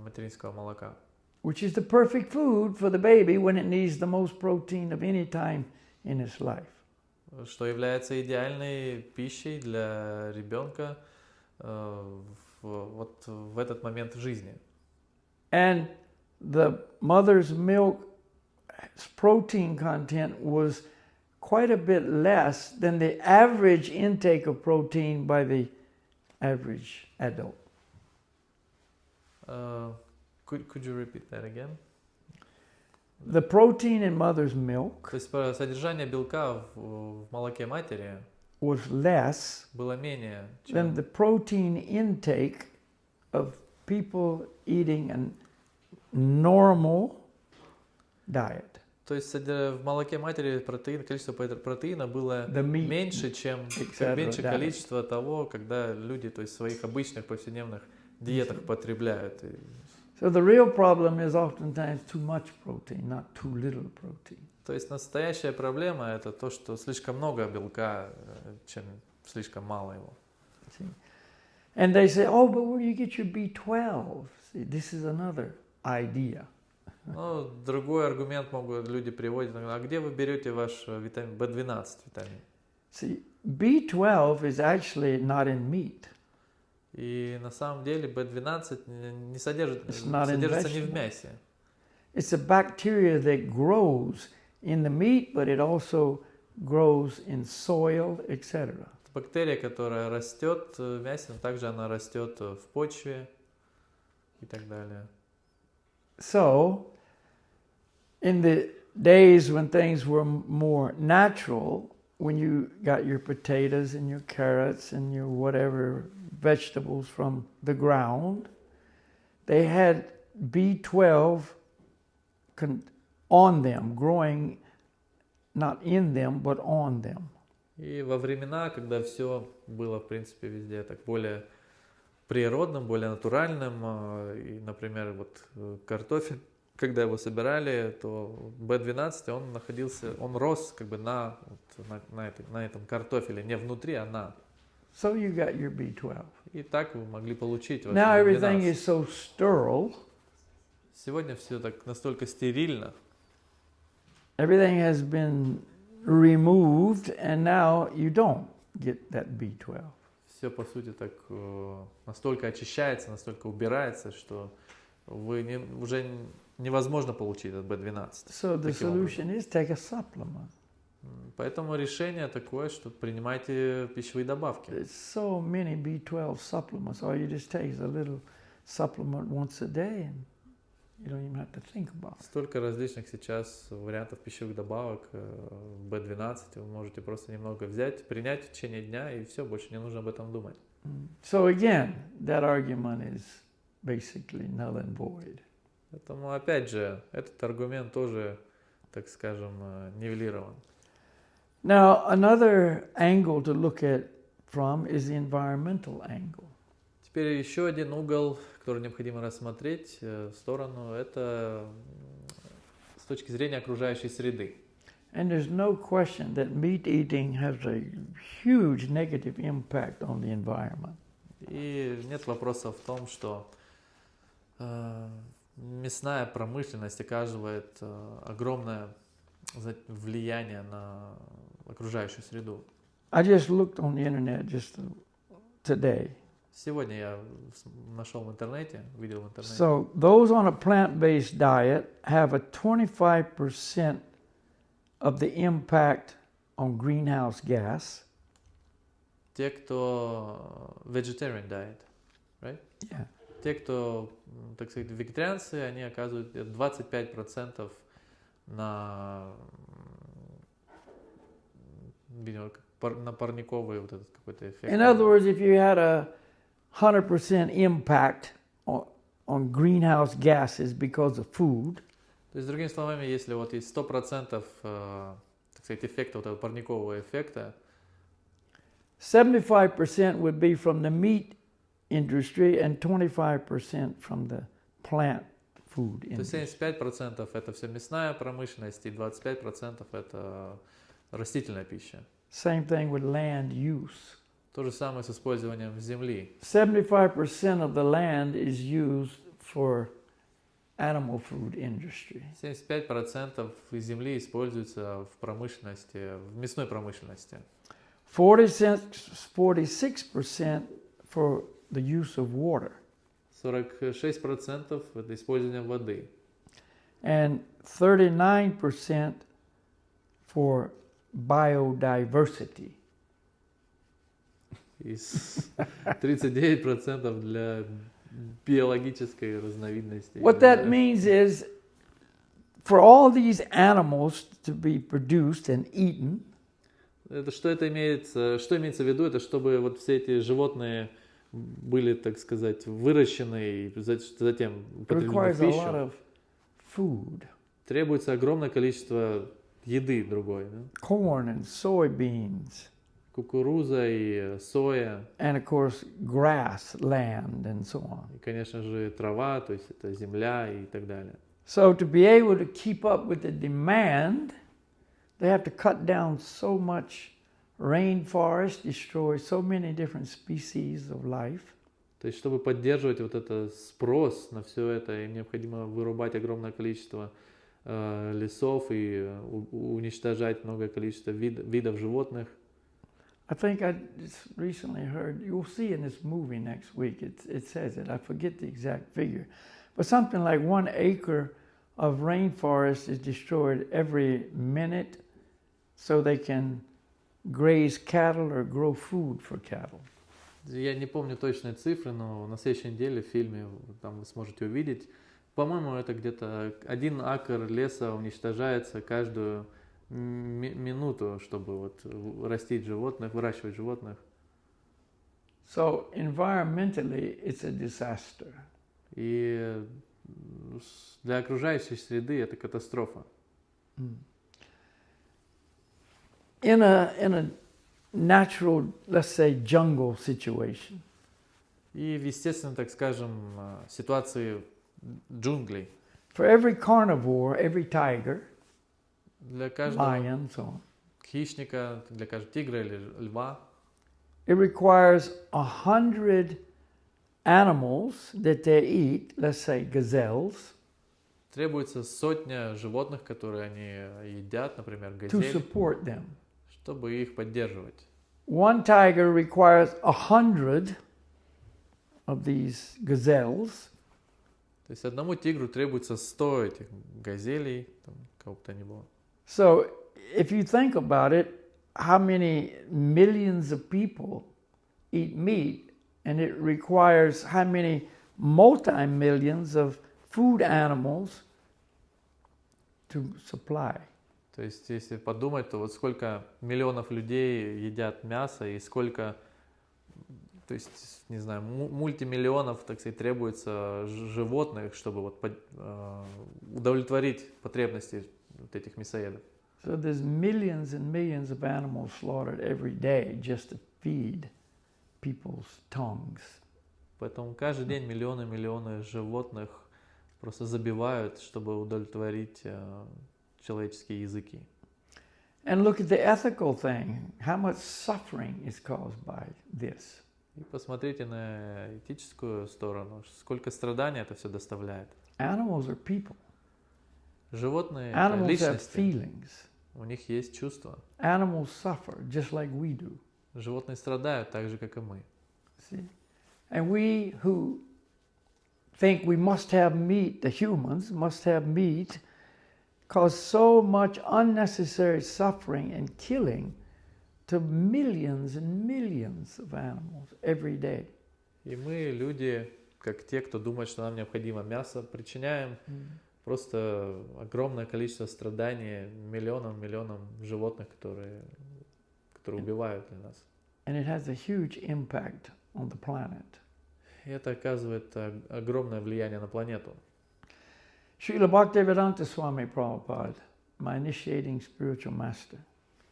материнского молока,
which is the perfect food for the baby when it needs the most protein of any time in its life.
что является идеальной пищей для ребенка вот в этот момент в жизни.
And the mother's milk's protein content was quite a bit less than the average intake of protein by the average adult.
Could you repeat that again?
The protein in mother's milk
То есть содержание белка в молоке матери
was less
было менее,
than
чем
the protein intake of people eating a normal diet.
То есть в молоке матери количество протеина было
The meat,
меньше, чем
etc.,
меньше
да.
количество того, когда люди, то есть в своих обычных повседневных диетах потребляют.
So the real problem is oftentimes too much protein, not too little protein.
То есть настоящая проблема это то, что слишком много белка, чем слишком мало его.
See? And they say, oh, but where do you get your B12? See, this is another idea.
Ну, другой аргумент могут люди приводят, а где вы берете ваш витамин B12 витамин?
See, B12 is actually not in meat.
И на самом деле B12 не
It's not in
содержится не в
vegetable.
мясе.
It's a bacteria that grows in the meat, but it also grows in soil, etc.
Это бактерия, которая растет в мясе, но также она растет в почве и так далее.
So, in the days when things were more natural, when you got your potatoes and your carrots and your whatever vegetables from the ground, they had B12 on them, growing not in them, but on them.
И во времена, когда все было, в принципе, везде так более природным, более натуральным, и, например, вот картофель, когда его собирали, то B12, он рос как бы на этом картофеле, не внутри, а на.
So you got your B12.
И так вы могли получить ваш
Now everything
B12.
is so sterile.
Сегодня все так настолько стерильно.
Everything has been removed, and now you don't get that B12.
Все, по сути, так настолько очищается, настолько убирается, что уже невозможно получить этот B12.
So the solution is take a supplement.
Поэтому решение такое, что принимайте пищевые добавки.
There's so many B12 supplements. All you just take is a little supplement once a day, and you don't even have to think about it.
Столько различных сейчас вариантов пищевых добавок B12. Вы можете просто немного взять, принять в течение дня, и все, больше не нужно об этом думать.
So again, that argument is basically null and void.
Поэтому, опять же, этот аргумент тоже, так скажем, нивелирован.
Now, another angle to look at from is the environmental angle.
Теперь еще один угол, который необходимо рассмотреть в сторону, это с точки зрения окружающей среды.
And there's no question that meat eating has a huge negative impact on the environment.
И нет вопроса в том, что мясная промышленность оказывает огромное влияние на окружающую среду.
I just looked on the internet just today.
Сегодня я нашел в интернете, видел в интернете.
So those on a plant-based diet have a 25% of the impact on greenhouse gas.
Те, кто vegetarian diet, right?
Yeah.
Те, кто, так сказать, вегетарианцы, они оказывают 25% на парниковый вот этот какой-то эффект.
In other words, if you had a 100% impact on greenhouse gases because of food,
То есть, другими словами, если вот есть 100%, так сказать, эффекта, вот этого парникового эффекта,
75% would be from the meat industry and 25% from the plant food
то есть
industry.
75% это все мясная промышленность и 25% это растительная пища.
Same thing with land use.
То же самое с использованием земли.
75% of the land is used for animal food industry.
75% земли используется в промышленности, в мясной промышленности.
46% for the use of water.
46% это использование воды.
And 39% for biodiversity.
И 39% для биологической разновидности.
What that means is for all these animals to be produced and eaten,
это что имеется в виду? Это чтобы вот все эти животные были, так сказать, выращены и затем употреблены в пищу. Требуется огромное количество еды другой. Да?
Corn and soybeans.
Кукуруза и соя.
And of course grass, land and so on.
И, конечно же, трава, то есть это земля и так далее.
So to be able to keep up with the demand, they have to cut down so much rainforest, destroy so many different species of life.
То есть, чтобы поддерживать вот этот спрос на все это, им необходимо вырубать огромное количество лесов и уничтожать многое количество видов животных.
I think I just recently heard, you'll see in this movie next week, it says it, I forget the exact figure, but something like 1 acre of rainforest is destroyed every minute so they can graze cattle or grow food for cattle.
Я не помню точные цифры, но на следующей неделе в фильме там вы сможете увидеть. По-моему, это где-то 1 акр леса уничтожается каждую минуту, чтобы вот растить животных, выращивать животных.
So environmentally it's a disaster.
И для окружающей среды это катастрофа.
In a natural, let's say, jungle situation.
И в естественной, так скажем, ситуации джунглей.
For every carnivore, every tiger,
для каждого
lion, so on,
хищника, для каждого тигра или льва,
it requires 100 animals that they eat, let's say gazelles,
требуется 100 животных, которые они едят, например,
to
газель,
support them.
чтобы их поддерживать.
One tiger requires 100 of these gazelles.
То есть одному тигру требуется 100 этих газелей, там, кого бы то ни было.
So if you think about it, how many millions of people eat meat, and it requires how many multi-millions of food animals to supply.
То есть если подумать, то вот сколько миллионов людей едят мясо и сколько, то есть, не знаю, мультимиллионов, так сказать, требуется животных, чтобы вот удовлетворить потребности вот этих мясоедов.
So there's millions and millions of animals slaughtered every day just to feed people's tongues.
Поэтому каждый день миллионы животных просто забивают, чтобы удовлетворить человеческие языки.
And look at the ethical thing. How much suffering is caused by this?
И посмотрите на этическую сторону, сколько страданий это все доставляет.
Animals are people.
Животные это
Animals have
личности,
feelings.
у них есть чувства.
Animals suffer just like we do.
Животные страдают так же, как и мы.
See? And we who think we must have meat, the humans must have meat, cause so much unnecessary suffering and killing to millions and millions of animals every day.
И мы, люди, как те, кто думает, что нам необходимо мясо, причиняем просто огромное количество страданий миллионам животных, которые убивают для нас.
And it has a huge impact on the planet.
И это оказывает огромное влияние на планету.
Srila Bhaktivedanta Swami Prabhupada, my initiating spiritual master.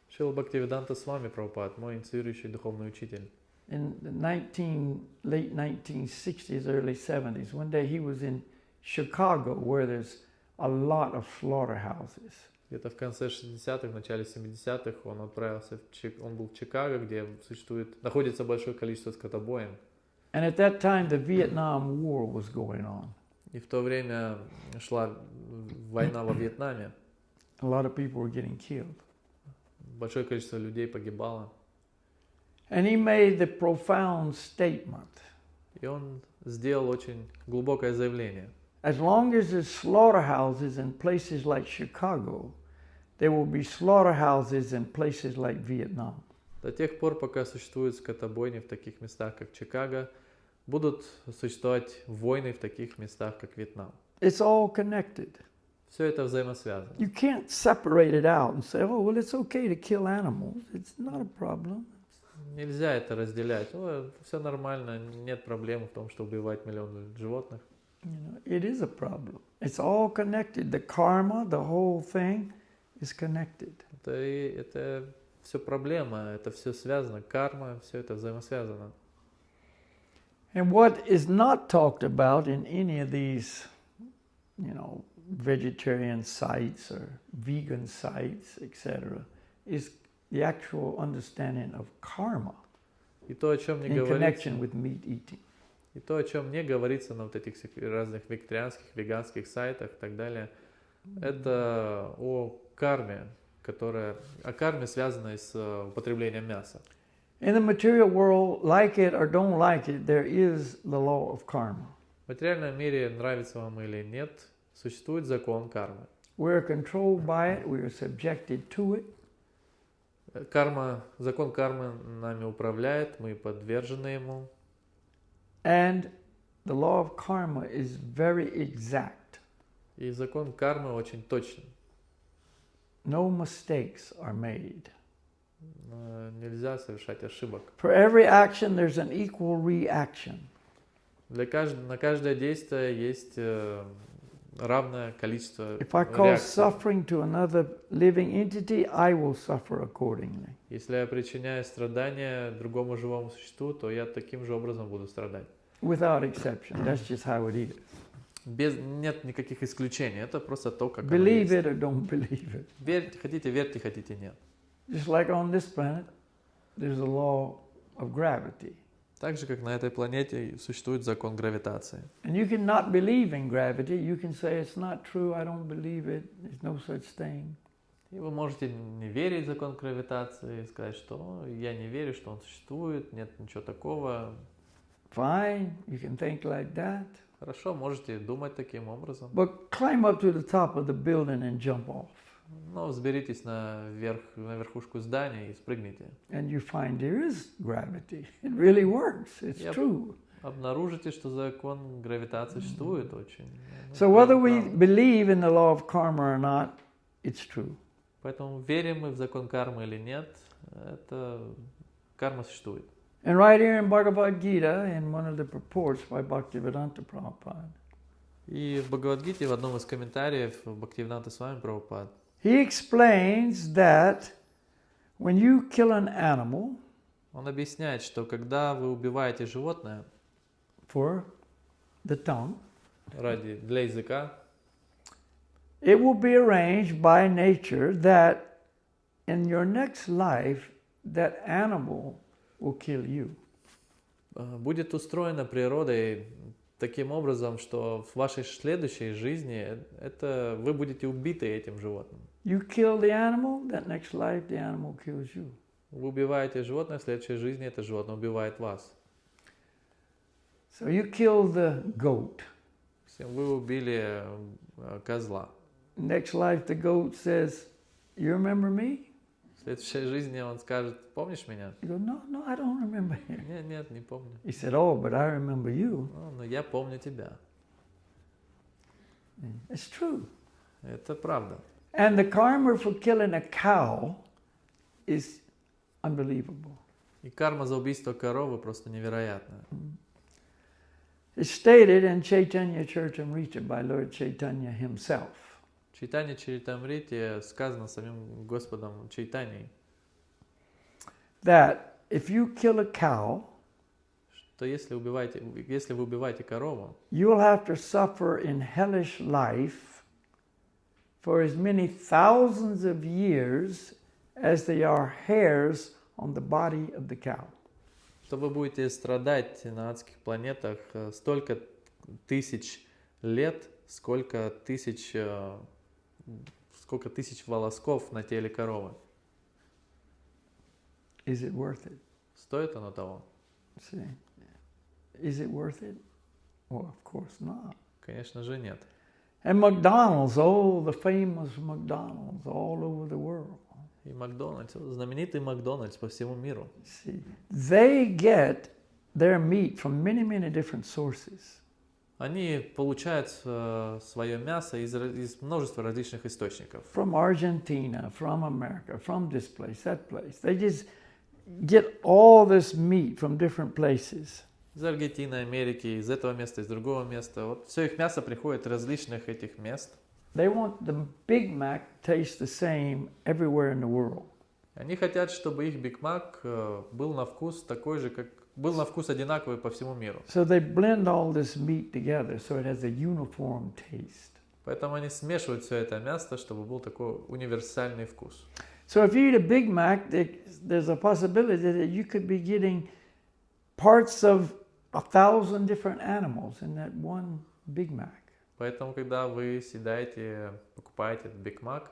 Шрила Бхактивиданта Свами Прабхупад, мой инициирующий духовный учитель.
In the late 1960s, early 70s, one day he was in Chicago, where there's a lot of slaughterhouses.
В Где-то в конце 60-х, в начале 70-х он отправился он был в Чикаго, где находится большое количество скотобоин.
And at that time, the Vietnam War was going on.
И в то время шла война во Вьетнаме.
A lot of people were getting killed.
Большое количество людей погибало.
And he made the profound statement.
И он сделал очень глубокое заявление.
As long as there's slaughterhouses in places like Chicago, there will be slaughterhouses in places like Vietnam.
До тех пор, пока существуют скотобойни в таких местах, как Чикаго, будут существовать войны в таких местах, как Вьетнам.
It's all connected.
Все это взаимосвязано.
You can't separate it out and say, oh, well, it's okay to kill animals. It's not a problem.
Нельзя это разделять. Все нормально, нет проблем в том, что убивать миллионы животных.
It is a problem. It's all connected. The karma, the whole thing is connected.
Это все проблема, это все связано. Карма, все это взаимосвязано.
And what is not talked about in any of these, vegetarian sites or vegan sites, etc., is the actual understanding of karma
И то, о чем не
in
говорится,
connection with meat eating.
и то, о чем не говорится на вот этих разных вегетарианских, веганских сайтах и так далее, это о карме, связанной с употреблением мяса.
In the material world, like it or don't like it, there is the law of karma.
В материальном мире, нравится вам или нет, существует закон кармы.
We are controlled by it, we are subjected to it.
Закон кармы нами управляет, мы подвержены ему.
And the law of karma is very exact.
И закон кармы очень точен.
No mistakes are made.
Нельзя совершать ошибок.
For every action, there's an equal reaction.
На каждое действие есть равное количество
If I cause
реакций.
suffering to another living entity, I will suffer accordingly.
Если я причиняю страдания другому живому существу, то я таким же образом буду страдать.
Without exception. That's just how it is.
Нет никаких исключений. Это просто то, как оно
Believe
есть.
it or don't believe it.
Верьте, хотите, нет.
Just like on this planet, there's a law of gravity.
Так же, как на этой планете существует закон гравитации.
And you can not believe in gravity. You can say it's not true, I don't believe it, there's no such thing.
И вы можете не верить в закон гравитации, сказать, что я не верю, что он существует, нет ничего такого.
Fine, you can think like that.
Хорошо, можете думать таким образом.
But climb up to the top of the building and jump off.
Но взберитесь на верхушку здания и спрыгните.
And you find there is gravity. It really works. It's true.
Обнаружите, что закон гравитации существует очень.
So whether we believe in the law of karma or not, it's true.
Поэтому верим мы в закон кармы или нет, это карма существует.
And right here in Bhagavad Gita, in one of the purports by Bhaktivedanta Prabhupada,
И в Бхагавад-гите, в одном из комментариев Бхактивиданта Свами Прабхупад,
he explains that when you kill an animal
он объясняет, что когда вы убиваете животное
for the tongue,
для языка,
it will be arranged by nature that in your next life, that animal will kill you.
Будет устроена природой таким образом, что в вашей следующей жизни вы будете убиты этим животным.
You kill the animal, that next life the animal kills you.
Вы убиваете животное, в следующей жизни это животное убивает вас.
So you kill the goat.
Вы убили козла.
Next life the goat says, "You remember me?"
В следующей жизни он скажет: помнишь меня?
You go, "No, I don't remember him."
Нет, не помню.
He said, "Oh, but I remember you."
Но я помню тебя.
It's true.
Это правда.
And the karma for killing a cow is unbelievable.
И карма за убийство коровы просто невероятная.
It's stated in Chaitanya Charitamrita by Lord Chaitanya himself.
В Чайтанья Чаритамрите сказано самим Господом Чайтаньей,
That if you kill a cow,
что если вы убиваете корову,
you will have to suffer in hellish life for as many thousands of years as they are hairs on the body of the cow.
Что вы будете страдать на адских планетах столько тысяч лет, сколько тысяч волосков на теле коровы.
Is it worth it?
Стоит оно того?
See, is it worth it? Well, of course not.
Конечно же нет.
And McDonald's, oh, the famous McDonald's all over the world.
И Макдональдс, знаменитый Макдональдс по всему миру.
See, they get their meat from many, many different sources.
Они получают свое мясо из множества различных источников.
From Argentina, from America, from this place, that place. They just get all this meat from different places.
Из Аргентины, Америки, из этого места, из другого места. Вот все их мясо приходит из различных этих мест.
They want the Big Mac to taste the same everywhere in the world.
Они хотят, чтобы их Биг Мак был на вкус такой же, как был на вкус одинаковый по всему миру.
So they blend all this meat together so it has a uniform taste.
Поэтому они смешивают все это мясо, чтобы был такой универсальный вкус.
So if you eat a Big Mac, there's a possibility that you could be getting parts of 1,000 different animals in that one Big Mac.
Поэтому, когда вы съедаете, покупаете этот Биг Мак,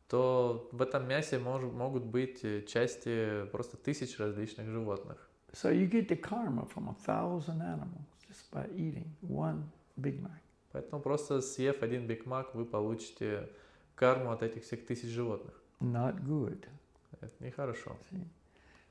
то в этом мясе могут быть части просто тысяч различных животных.
So you get the karma from 1,000 animals just by eating one Big Mac.
Поэтому просто съев один Биг Мак, вы получите карму от этих всех тысяч животных.
Not good.
Это нехорошо.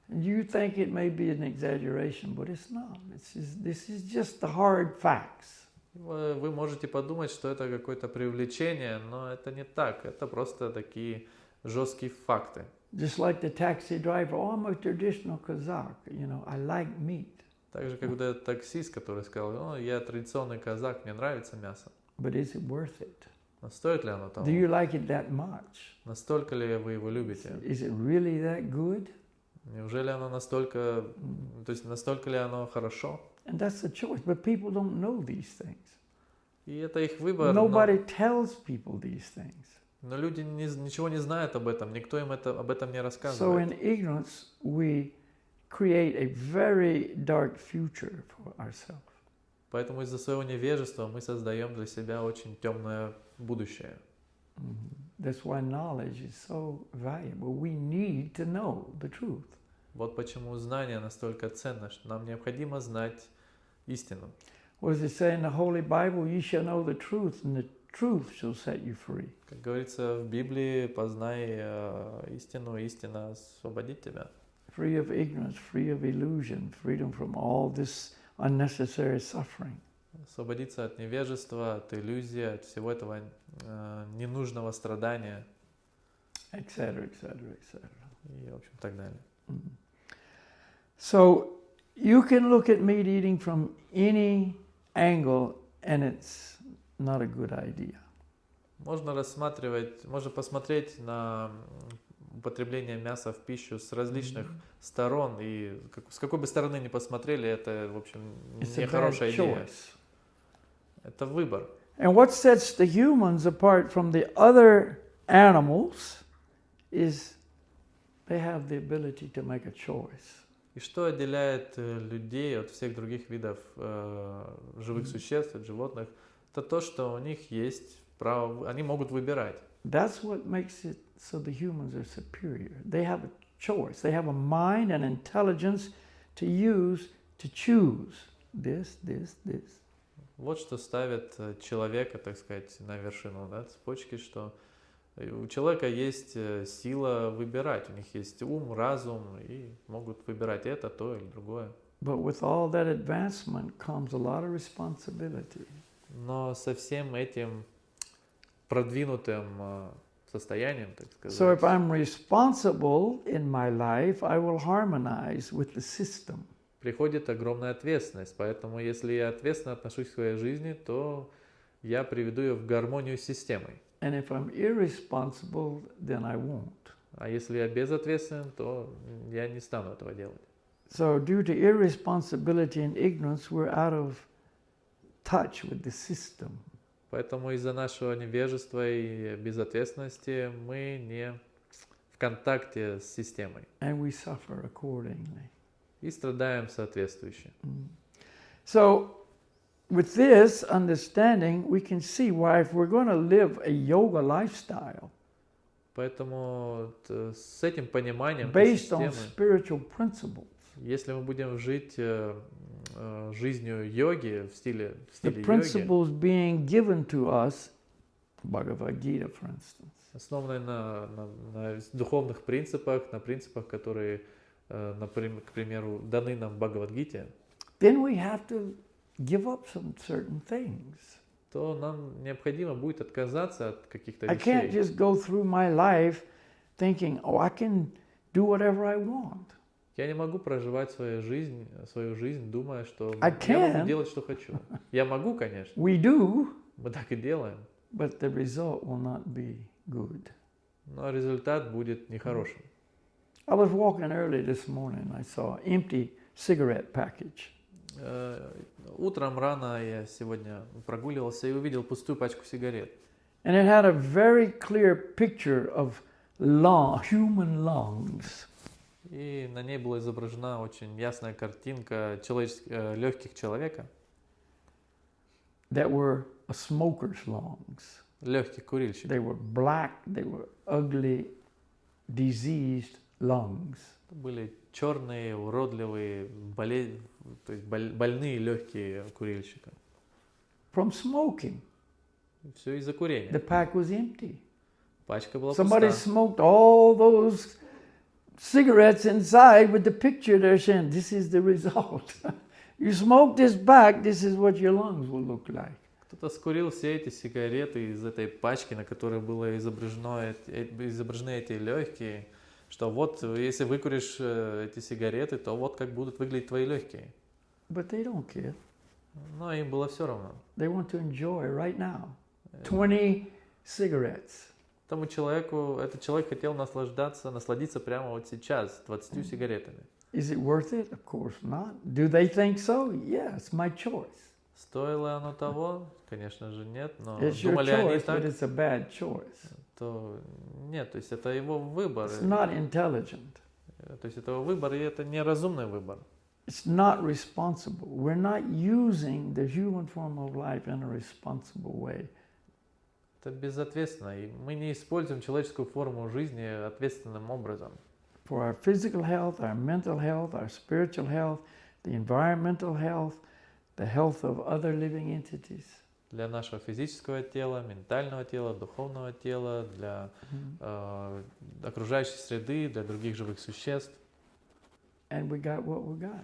You think it may be an exaggeration, but it's not. This is just the hard facts.
Вы можете подумать, что это какое-то преувеличение, но это не так. Это просто такие жесткие факты.
Just like the taxi driver, oh, I'm a traditional Kazakh, I like meat.
Так же, как этот таксист, который сказал, я традиционный казак, мне нравится мясо.
But is it worth it?
Но стоит ли оно того?
Do you like it that much?
Настолько ли вы его любите?
Is it really that good?
Неужели оно настолько, то есть настолько ли оно хорошо?
And that's the choice, but people don't know these things.
И это их выбор.
Nobody tells people these things.
Но люди ничего не знают об этом, никто им об этом не
So
рассказывает.
in ignorance, we create a very dark future for ourselves.
Поэтому из-за своего невежества мы создаем для себя очень темное будущее.
That's why knowledge is so valuable. We need to know the truth.
Вот почему знание настолько ценно, что нам необходимо знать истину.
What does it say in the Holy Bible? You shall know the truth, and the truth shall set you free.
Как говорится в Библии, познай истину, истина освободит тебя.
Free of ignorance, free of illusion, freedom from all this unnecessary suffering.
Освободиться от невежества, от иллюзии, от всего этого ненужного страдания.
Etc., etc., etc.
И, в общем, так далее.
So you can look at meat eating from any angle, and it's not a good idea.
Можно посмотреть на употребление мяса в пищу с различных сторон, и с какой бы стороны ни посмотрели, это, в общем, не хорошая идея. Это выбор.
And what sets the humans apart from the other animals is they have the ability to make a choice.
И что отделяет людей от всех других видов живых существ, от животных, это то, что у них есть право, они могут выбирать.
That's what makes it so the humans are superior. They have a choice. They have a mind and intelligence to use to choose this.
Вот что ставит человека, так сказать, на вершину цепочки, что у человека есть сила выбирать, у них есть ум, разум, и могут выбирать это, то или другое.
But with all that advancement comes a lot of responsibility.
Но со всем этим продвинутым состоянием, так сказать.
So if I'm responsible in my life, I will harmonize with the system.
Приходит огромная ответственность, поэтому если я ответственно отношусь к своей жизни, то я приведу ее в гармонию с системой.
And if I'm irresponsible, then I won't.
А если я безответственен, то я не стану этого делать.
So due to irresponsibility and ignorance, we're out of touch with the system.
Поэтому из-за нашего невежества и безответственности мы не в контакте с системой.
And we suffer accordingly.
И страдаем соответствующе.
So, with this understanding, we can see why if we're going to live a yoga lifestyle,
Поэтому с этим пониманием
based on
системы,
spiritual principles,
если мы будем жить жизнью йоги в стиле
the
йоги,
principles being given to us, Bhagavad Gita, for instance,
основанной на духовных принципах, на принципах, которые, к примеру, даны нам в Бхагавад-гите,
then we have to give up some certain things.
то нам необходимо будет отказаться от каких-то
I can't
вещей.
just go through my life thinking, oh, I can do whatever I want.
Я не могу проживать свою жизнь, думая, что
I
я могу
can.
делать, что хочу. Я могу, конечно,
We do,
мы так и делаем,
but the result will not be good.
но результат будет нехорошим.
I was walking early this morning. I saw an empty cigarette package.
Утром рано я сегодня прогуливался и увидел пустую пачку сигарет.
And it had a very clear picture of human lungs.
И на ней была изображена очень ясная картинка легких человека,
That were a smoker's lungs.
легких курильщиков.
They were black, they were ugly, diseased lungs.
Были черные, уродливые, то есть больные легкие курильщика.
From smoking.
Все из-за курения.
The pack was empty.
Пачка была
Somebody
пуста.
smoked all those cigarettes inside with the picture there saying, this is the result. You smoke this back, this is what your lungs will look like.
Кто-то скурил все эти сигареты из этой пачки, на которой было изображены эти легкие, что вот если выкуришь эти сигареты, то вот как будут выглядеть твои легкие.
But they don't care.
Но им было все равно.
They want to enjoy right now 20 cigarettes.
Этот человек хотел насладиться прямо вот сейчас 20 сигаретами.
Is it worth it? Of course not. Do they think so? Yeah, it's my choice.
Стоило оно того? Конечно же нет, но
It's your
думали они
choice,
так,
but it's a bad choice.
то нет, то есть это его выбор.
It's not intelligent.
То есть это его выбор, и это неразумный выбор.
It's not responsible. We're not using the human form of life in a responsible way.
Это безответственно, и мы не используем человеческую форму жизни ответственным образом.
For our physical health, our mental health, our spiritual health, the environmental health, the health of other living entities.
Для нашего физического тела, ментального тела, духовного тела, для окружающей среды, для других живых существ.
And we got what we got.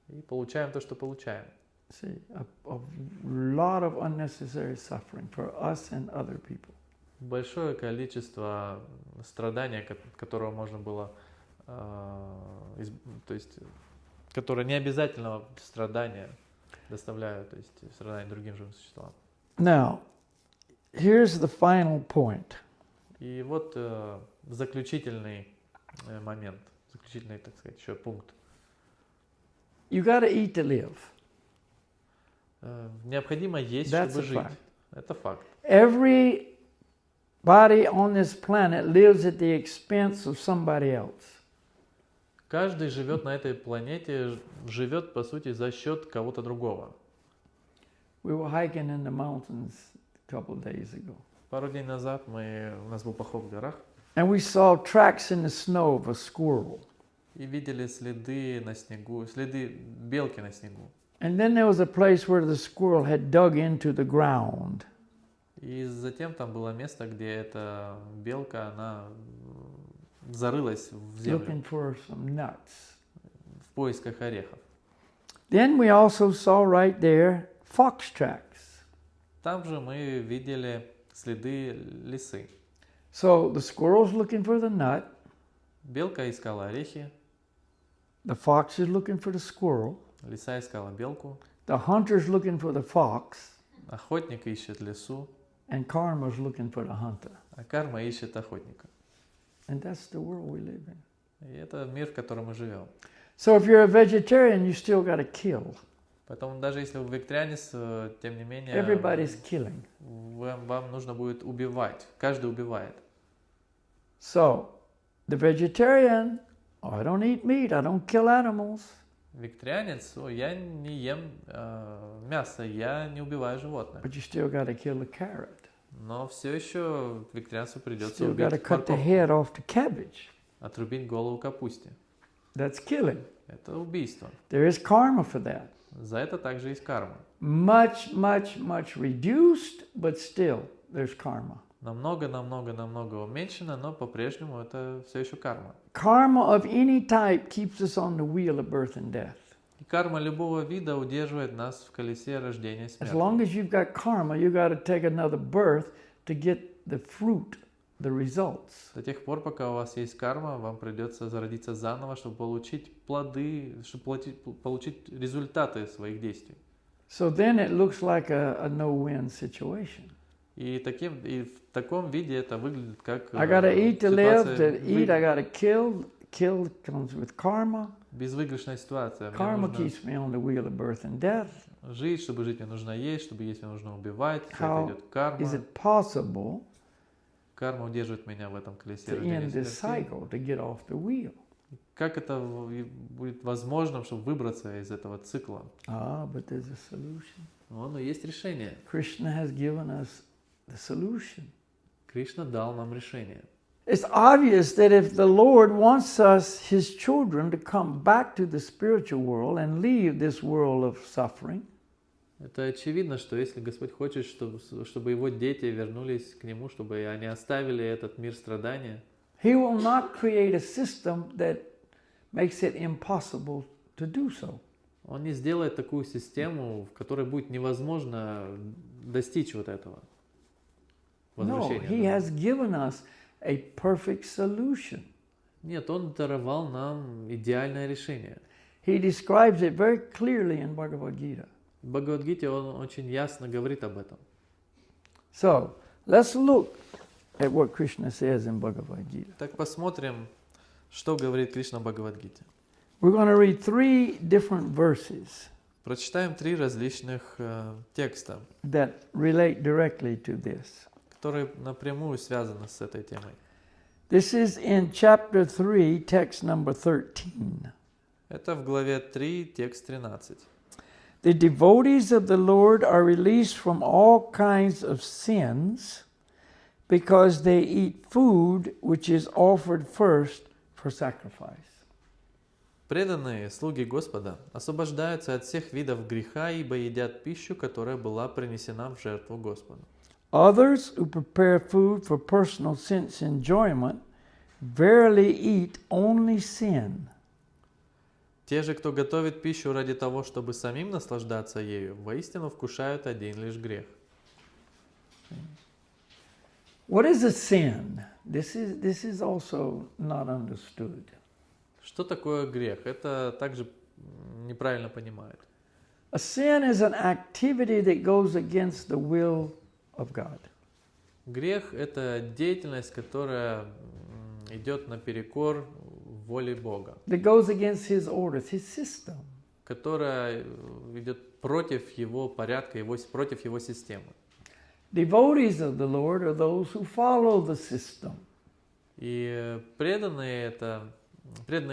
И получаем то, что получаем.
See, a lot of unnecessary suffering for us and other people.
Большое количество страданий, которого можно было, то есть, которые не обязательного страдания доставляют, то есть страдания другим живым существам.
Now, here's the final point.
И вот заключительный момент, заключительный, так сказать, еще пункт.
You got to eat to live.
Необходимо есть,
That's
чтобы
a
жить.
fact.
Это факт.
Every body on this planet lives at the expense of somebody else.
Каждый живет на этой планете, живет, по сути, за счет кого-то другого.
We were hiking in the mountains a couple of days ago.
Пару дней назад у нас был поход в горах,
And we saw tracks in the snow of a squirrel.
и видели следы на снегу, следы белки на снегу.
And then there was a place where the squirrel had dug into the ground.
И затем там было место, где эта белка, она зарылась в землю
Looking for some nuts.
в поисках орехов.
Then we also saw right there fox tracks.
Там же мы видели следы лисы.
So the squirrel's looking for the nut.
Белка искала орехи,
The fox is looking for the squirrel.
лиса искала белку,
The hunter's looking for the fox.
охотник ищет лису,
And karma's looking for the hunter.
а карма ищет охотника.
And that's the world we live in.
И это мир, в котором мы живем.
So if you're a vegetarian, you still got to kill.
Поэтому даже если вы вегетарианец, тем не менее,
Everybody's killing.
вам нужно будет убивать. Каждый убивает.
So, the vegetarian, oh, I don't eat meat, I don't kill animals.
Вегетарианец, я не ем мясо, я не убиваю животных.
But you still got to kill the carrot.
Но все еще вегетарианцу придется
Still got to
убить
cut the
морковку,
head off the cabbage.
отрубить голову капусте.
That's killing.
Это убийство.
There is karma for that.
За это также есть карма.
Much, much, much reduced, but still there's karma.
Намного уменьшено, но по-прежнему это все еще карма.
Karma of any type keeps us on the wheel of birth and death.
И карма любого вида удерживает нас в колесе рождения и
As
смерти.
long as you've got karma, you got to take another birth to get the fruit, the results.
До тех пор, пока у вас есть карма, вам придется зародиться заново, чтобы получить плоды, чтобы получить результаты своих действий.
So then it looks like a no-win situation.
И в таком виде это выглядит как
I got to eat to live,
ситуация
to eat I got to kill. Kill comes with karma.
безвыигрышная ситуация. Мне
Karma
нужно
keeps me on the wheel of birth and death.
жить, чтобы жить, мне нужно есть, чтобы есть, мне нужно убивать. Все это
How
идет карма.
is it possible
Карма удерживает меня в этом колесе
to
рождения и
end this
смерти.
cycle, to get off the wheel?
Как это будет возможным, чтобы выбраться из этого цикла?
But there's a solution.
Но есть решение.
Krishna has given us the solution.
Кришна дал нам решение.
It's obvious that if the Lord wants us, His children, to come back to the spiritual world and leave this world of suffering,
Это очевидно, что если Господь хочет, чтобы Его дети вернулись к Нему, чтобы они оставили этот мир страдания,
He will not create a system that makes it impossible to do so.
Он не сделает такую систему, в которой будет невозможно достичь вот этого
No,
возвращения.
He has given us a perfect solution.
Нет, Он даровал нам идеальное решение.
He describes it very clearly in Bhagavad Gita.
В Бхагавад-гите Он очень ясно говорит об этом.
So, let's look at what Krishna says in Bhagavad Gita.
Так посмотрим, что говорит Кришна в Бхагавад-гите.
We're going to read 3 different verses
Прочитаем 3 различных текста,
that relate directly to this.
которые напрямую связаны с этой темой.
This is in chapter 3, text number 13.
Это в главе 3, текст 13.
The devotees of the Lord are released from all kinds of sins because they eat food which is offered first for sacrifice.
Преданные слуги Господа освобождаются от всех видов греха, ибо едят пищу, которая была принесена в жертву Господу.
Others who prepare food for personal sense enjoyment verily eat only sin.
Те же, кто готовит пищу ради того, чтобы самим наслаждаться ею, воистину вкушают один лишь грех.
What is a sin? This is also not understood.
Что такое грех? Это также неправильно понимают.
A sin is an activity that goes against the will of God.
Грех – это деятельность, которая идет наперекор воле Бога,
That goes against His orders, His system.
которая идет против Его порядка, против Его системы.
Devotees of the Lord are those who follow the system.
И преданные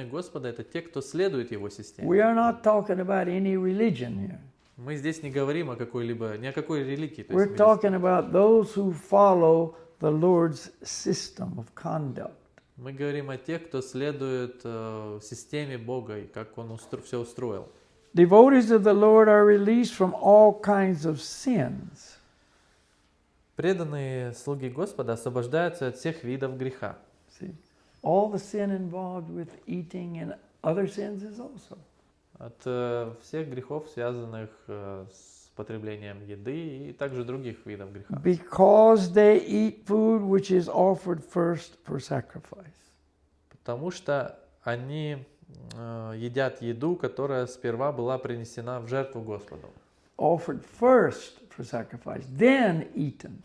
Господа – это те, кто следует Его системе.
We are not talking about any religion here.
Мы здесь не говорим ни о какой религии. То
We're
есть
talking about those who follow the Lord's system of conduct.
мы говорим о тех, кто следует системе Бога и как Он все устроил.
Devotees of the Lord are released from all kinds of sins.
Преданные слуги Господа освобождаются от всех видов греха.
See, all the sin involved with eating and other sins is also.
От всех грехов, связанных с потреблением еды и также других видов греха.
Because they eat food which is offered first for sacrifice.
Потому что они едят еду, которая сперва была принесена в жертву Господу.
Offered first for sacrifice, then eaten.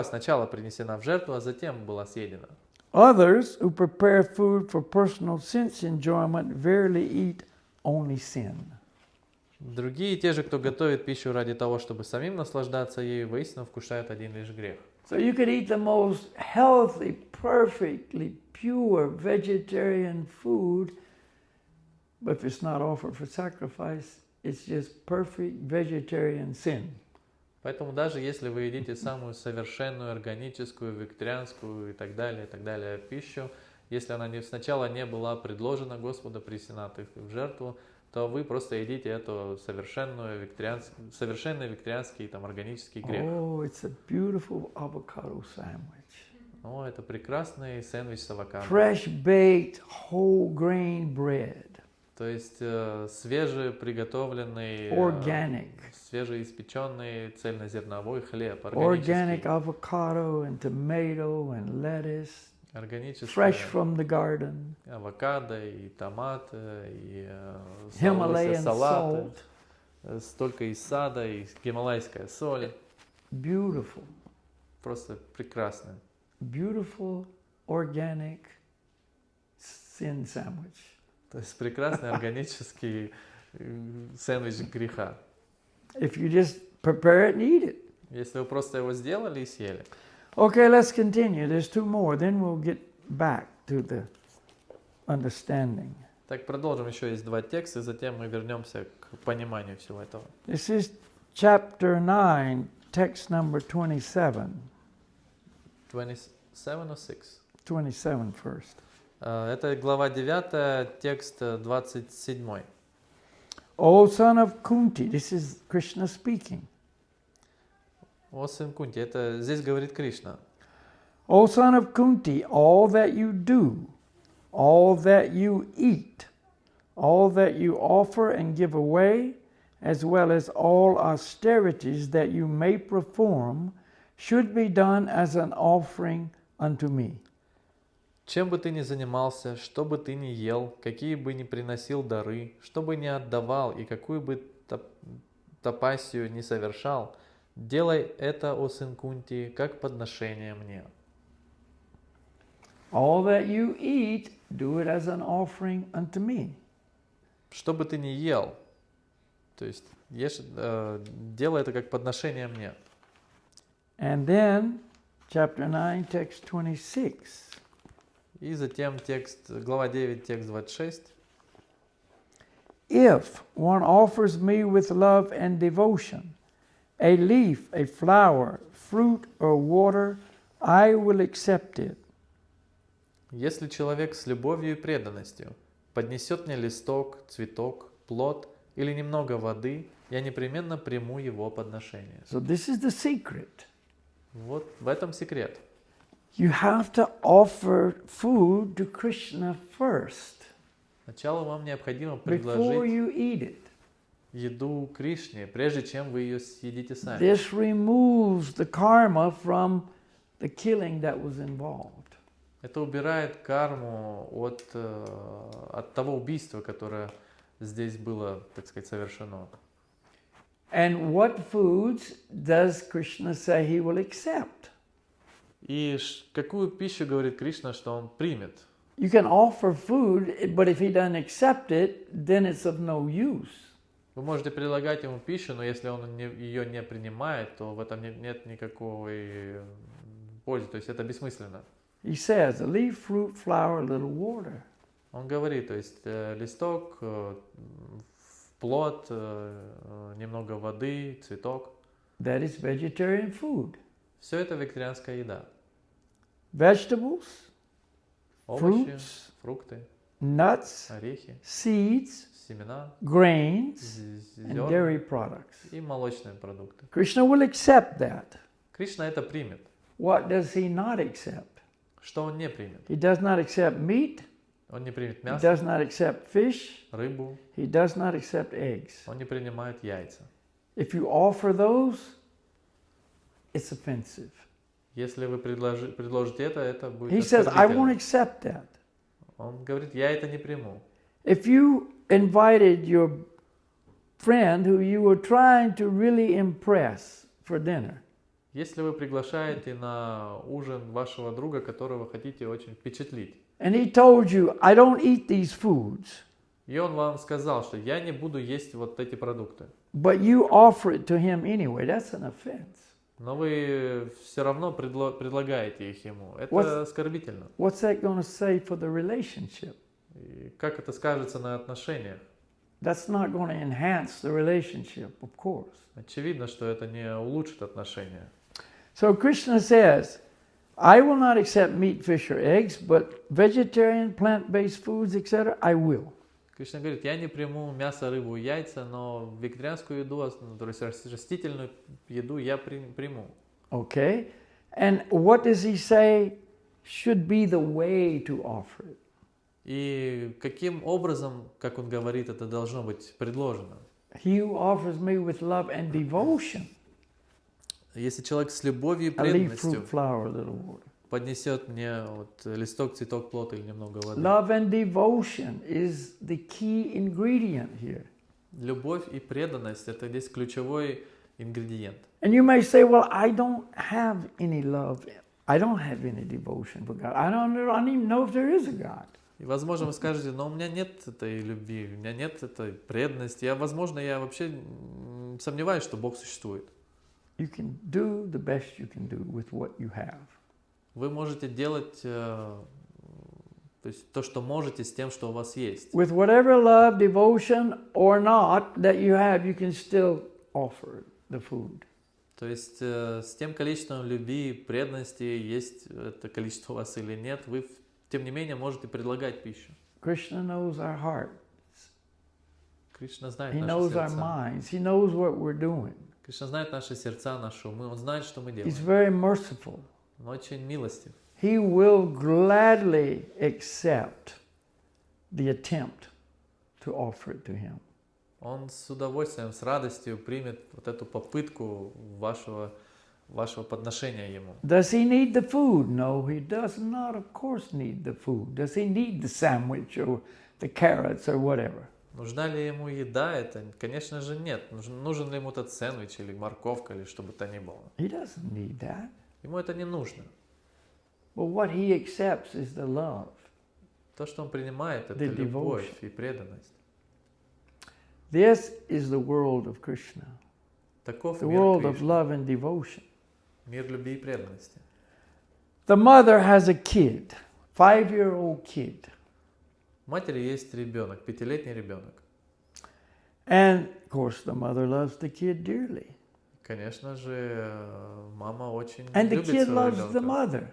Сначала принесена в жертву, а затем была съедена.
Others who prepare food for personal sense enjoyment verily eat only sin.
Другие, те же, кто готовит пищу ради того, чтобы самим наслаждаться ею, воистину вкушают один лишь грех.
So you could eat the most healthy, perfectly pure vegetarian food, but if it's not offered for sacrifice, it's just perfect vegetarian sin.
Поэтому даже если вы едите самую совершенную, органическую, вегетарианскую и так далее пищу, если она сначала не была предложена Господу, принесена в жертву, то вы просто едите эту совершенный вегетарианский там, органический грех.
Oh, it's a beautiful avocado sandwich.
О, это прекрасный сэндвич с авокадо.
Fresh baked whole grain bread.
То есть свежеприготовленный,
Organic.
свежеиспеченный цельнозерновой хлеб.
Organic avocado and tomato and lettuce.
Органический.
Fresh from the garden.
Авокадо и томаты, и
Himalayan
салаты.
salt.
Столько из сада, и гималайская соль.
Beautiful.
Просто прекрасно.
Beautiful organic sin sandwich.
То есть прекрасный органический сэндвич греха.
If you just prepare it and eat it.
Если вы просто его сделали и съели.
Okay, let's continue. There's two more. Then we'll get back to the understanding.
Так, продолжим. Еще есть два текста, и затем мы вернемся к пониманию всего этого.
This is chapter 9, text number 27.
27 or 6?
27 first.
Это глава 9, текст 27.
O son of Kunti, this is Krishna speaking.
О сын Кунти, это здесь говорит Кришна.
O son of Kunti, all that you do, all that you eat, all that you offer and give away, as well as all austerities that you may perform, should be done as an offering unto me.
Чем бы ты ни занимался, что бы ты ни ел, какие бы ни приносил дары, что бы ни отдавал и какую бы тапасию ни совершал, делай это, о сын Кунти, как подношение мне.
All that you eat, do it as an offering unto me.
Что бы ты ни ел, то есть делай это как подношение мне.
And then, chapter 9, text 26.
И затем глава 9, текст 26.
If one offers me with love and devotion, a leaf, a flower, fruit or water, I will accept it.
Если человек с любовью и преданностью поднесет мне листок, цветок, плод или немного воды, я непременно приму его подношение.
So this is the secret.
Вот в этом секрет.
You have to offer food to Krishna first
Сначала вам необходимо
before
предложить
you eat it.
еду Кришне, прежде чем вы ее съедите сами.
This removes the karma from the killing that was involved.
Это убирает карму от того убийства, которое здесь было, так сказать, совершено.
And what foods does Krishna say he will accept?
И какую пищу говорит Кришна, что он примет?
You can offer food, but if he doesn't accept it, then it's of no use.
Вы можете предлагать ему пищу, но если он ее не принимает, то в этом нет никакой пользы, то есть это бессмысленно.
He says, a leaf, fruit, flower, a little water.
Он говорит, то есть листок, плод, немного воды, цветок.
That is vegetarian food.
Все это вегетарианская еда.
Vegetables,
Овощи,
fruits,
фрукты,
nuts,
орехи,
seeds,
семена,
grains, and
зерна
dairy products.
и молочные продукты.
Krishna will accept that.
Кришна это примет.
What does he not accept?
Что он не примет?
He does not accept meat.
Он не примет
He
мясо,
does not accept fish.
рыбу,
He does not accept eggs.
он не принимает яйца.
If you offer those, it's offensive.
Если вы предложите это будет
He says, I won't
оскорбительно.
accept that.
Он говорит, я это не приму.
If you invited your friend who you were trying to really impress for dinner,
Если вы приглашаете на ужин вашего друга, которого хотите очень впечатлить,
and he told you, I don't eat these foods,
и И он вам сказал, что я не буду есть вот эти продукты.
But you offer it to him anyway. That's an offense.
Но вы все равно предлагаете их ему. Это оскорбительно.
What's that going to say for the relationship?
И как это скажется на отношениях?
That's not going to enhance the relationship, of course.
Очевидно, что это не улучшит отношения.
So Krishna says, I will not accept meat, fish, or eggs, but vegetarian, plant-based foods, etc., I will.
Кришна говорит, я не приму мясо, рыбу, яйца, но вегетарианскую еду, то есть растительную еду я приму.
Okay? And what does he say should be the way to offer it?
И каким образом, как он говорит, это должно быть предложено?
He who offers me with love and devotion,
Если человек с любовью и
a leaf,
преданностью
fruit, flower, a little water.
поднесет мне вот листок, цветок, плод или немного воды.
Love and devotion is the key ingredient here.
Любовь и преданность – это здесь ключевой ингредиент.
And you may say, well, I don't have any love. I don't have any devotion for God. I don't even know if there is a God.
И, возможно, вы скажете, но у меня нет этой любви, у меня нет этой преданности. Возможно, я вообще сомневаюсь, что Бог существует.
You can do the best you can do with what you have.
Вы можете делать то есть то, что можете, с тем, что у вас есть.
With whatever love, devotion or not that you have, you can still offer the food.
То есть с тем количеством любви, преданности, есть это количество у вас или нет, вы, тем не менее, можете предлагать пищу.
Krishna knows our hearts.
Кришна знает
He
наши
knows our
сердца.
minds. He knows what we're doing.
Кришна знает наши сердца, наши умы. Он знает, что мы
He's
делаем.
very merciful.
Он очень милостив.
He will gladly accept the attempt to offer it to him.
Он с удовольствием, с радостью примет вот эту попытку вашего подношения ему.
Does he need the food? No, he does not, of course, need the food. Does he need the sandwich or the carrots or whatever?
Нужна ли ему еда? Это, конечно же, нет. Нужен ли ему этот сэндвич или морковка, или что бы то ни было?
He doesn't need that.
Ему это не нужно.
But what he accepts is the love.
То, что он принимает, это
The
любовь
devotion.
и преданность.
This is the world of Krishna,
Таков
the
мир
world of
Кришны.
love and devotion.
Мир любви и преданности.
The mother has a kid, 5-year-old kid.
У матери есть ребенок, 5-летний ребенок.
And, of course, the mother loves the kid dearly.
Конечно же, мама очень
And the
любит
kid
своего
loves the
ребенка.
mother.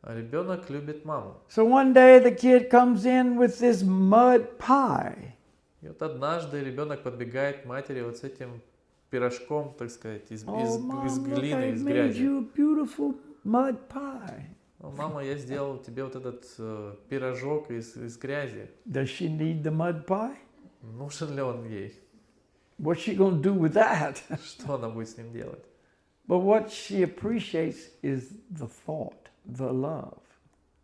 А ребенок любит маму.
So one day the kid comes in with this mud pie.
И вот однажды ребенок подбегает к матери вот с этим пирожком, так сказать, из
Mom, look,
глины,
I
из
made
грязи.
you a beautiful mud pie.
Мама, я сделал тебе вот этот пирожок из грязи.
Does she need the mud pie?
Нужен ли он ей?
What's she going to do with that?
Что она будет с ним делать?
But what she appreciates is the thought, the love.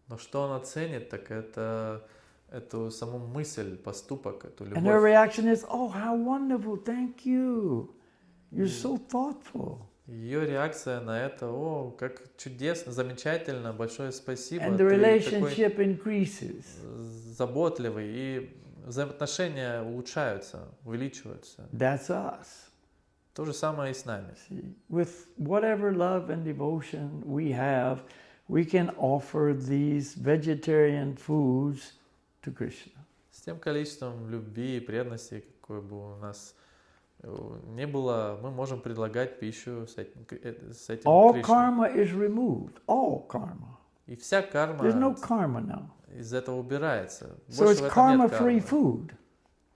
Но что она ценит, так это эту саму мысль, поступок, эту
And her
любовь.
reaction is, oh, how wonderful, thank you. You're so thoughtful.
Ее реакция на это, о, как чудесно, замечательно, большое спасибо.
And the
Ты
relationship
такой
increases.
заботливый, и взаимоотношения улучшаются, увеличиваются.
That's us.
То же самое и с нами.
See, with whatever love and devotion we have, we can offer these vegetarian foods to Krishna.
С тем количеством любви и преданности, какой бы у нас не было, мы можем предлагать пищу с этим
All
Кришне.
karma is removed. All karma.
И вся карма
There's no karma now.
из этого убирается.
So
Больше
it's
в этом нет
karma-free
кармы.
food.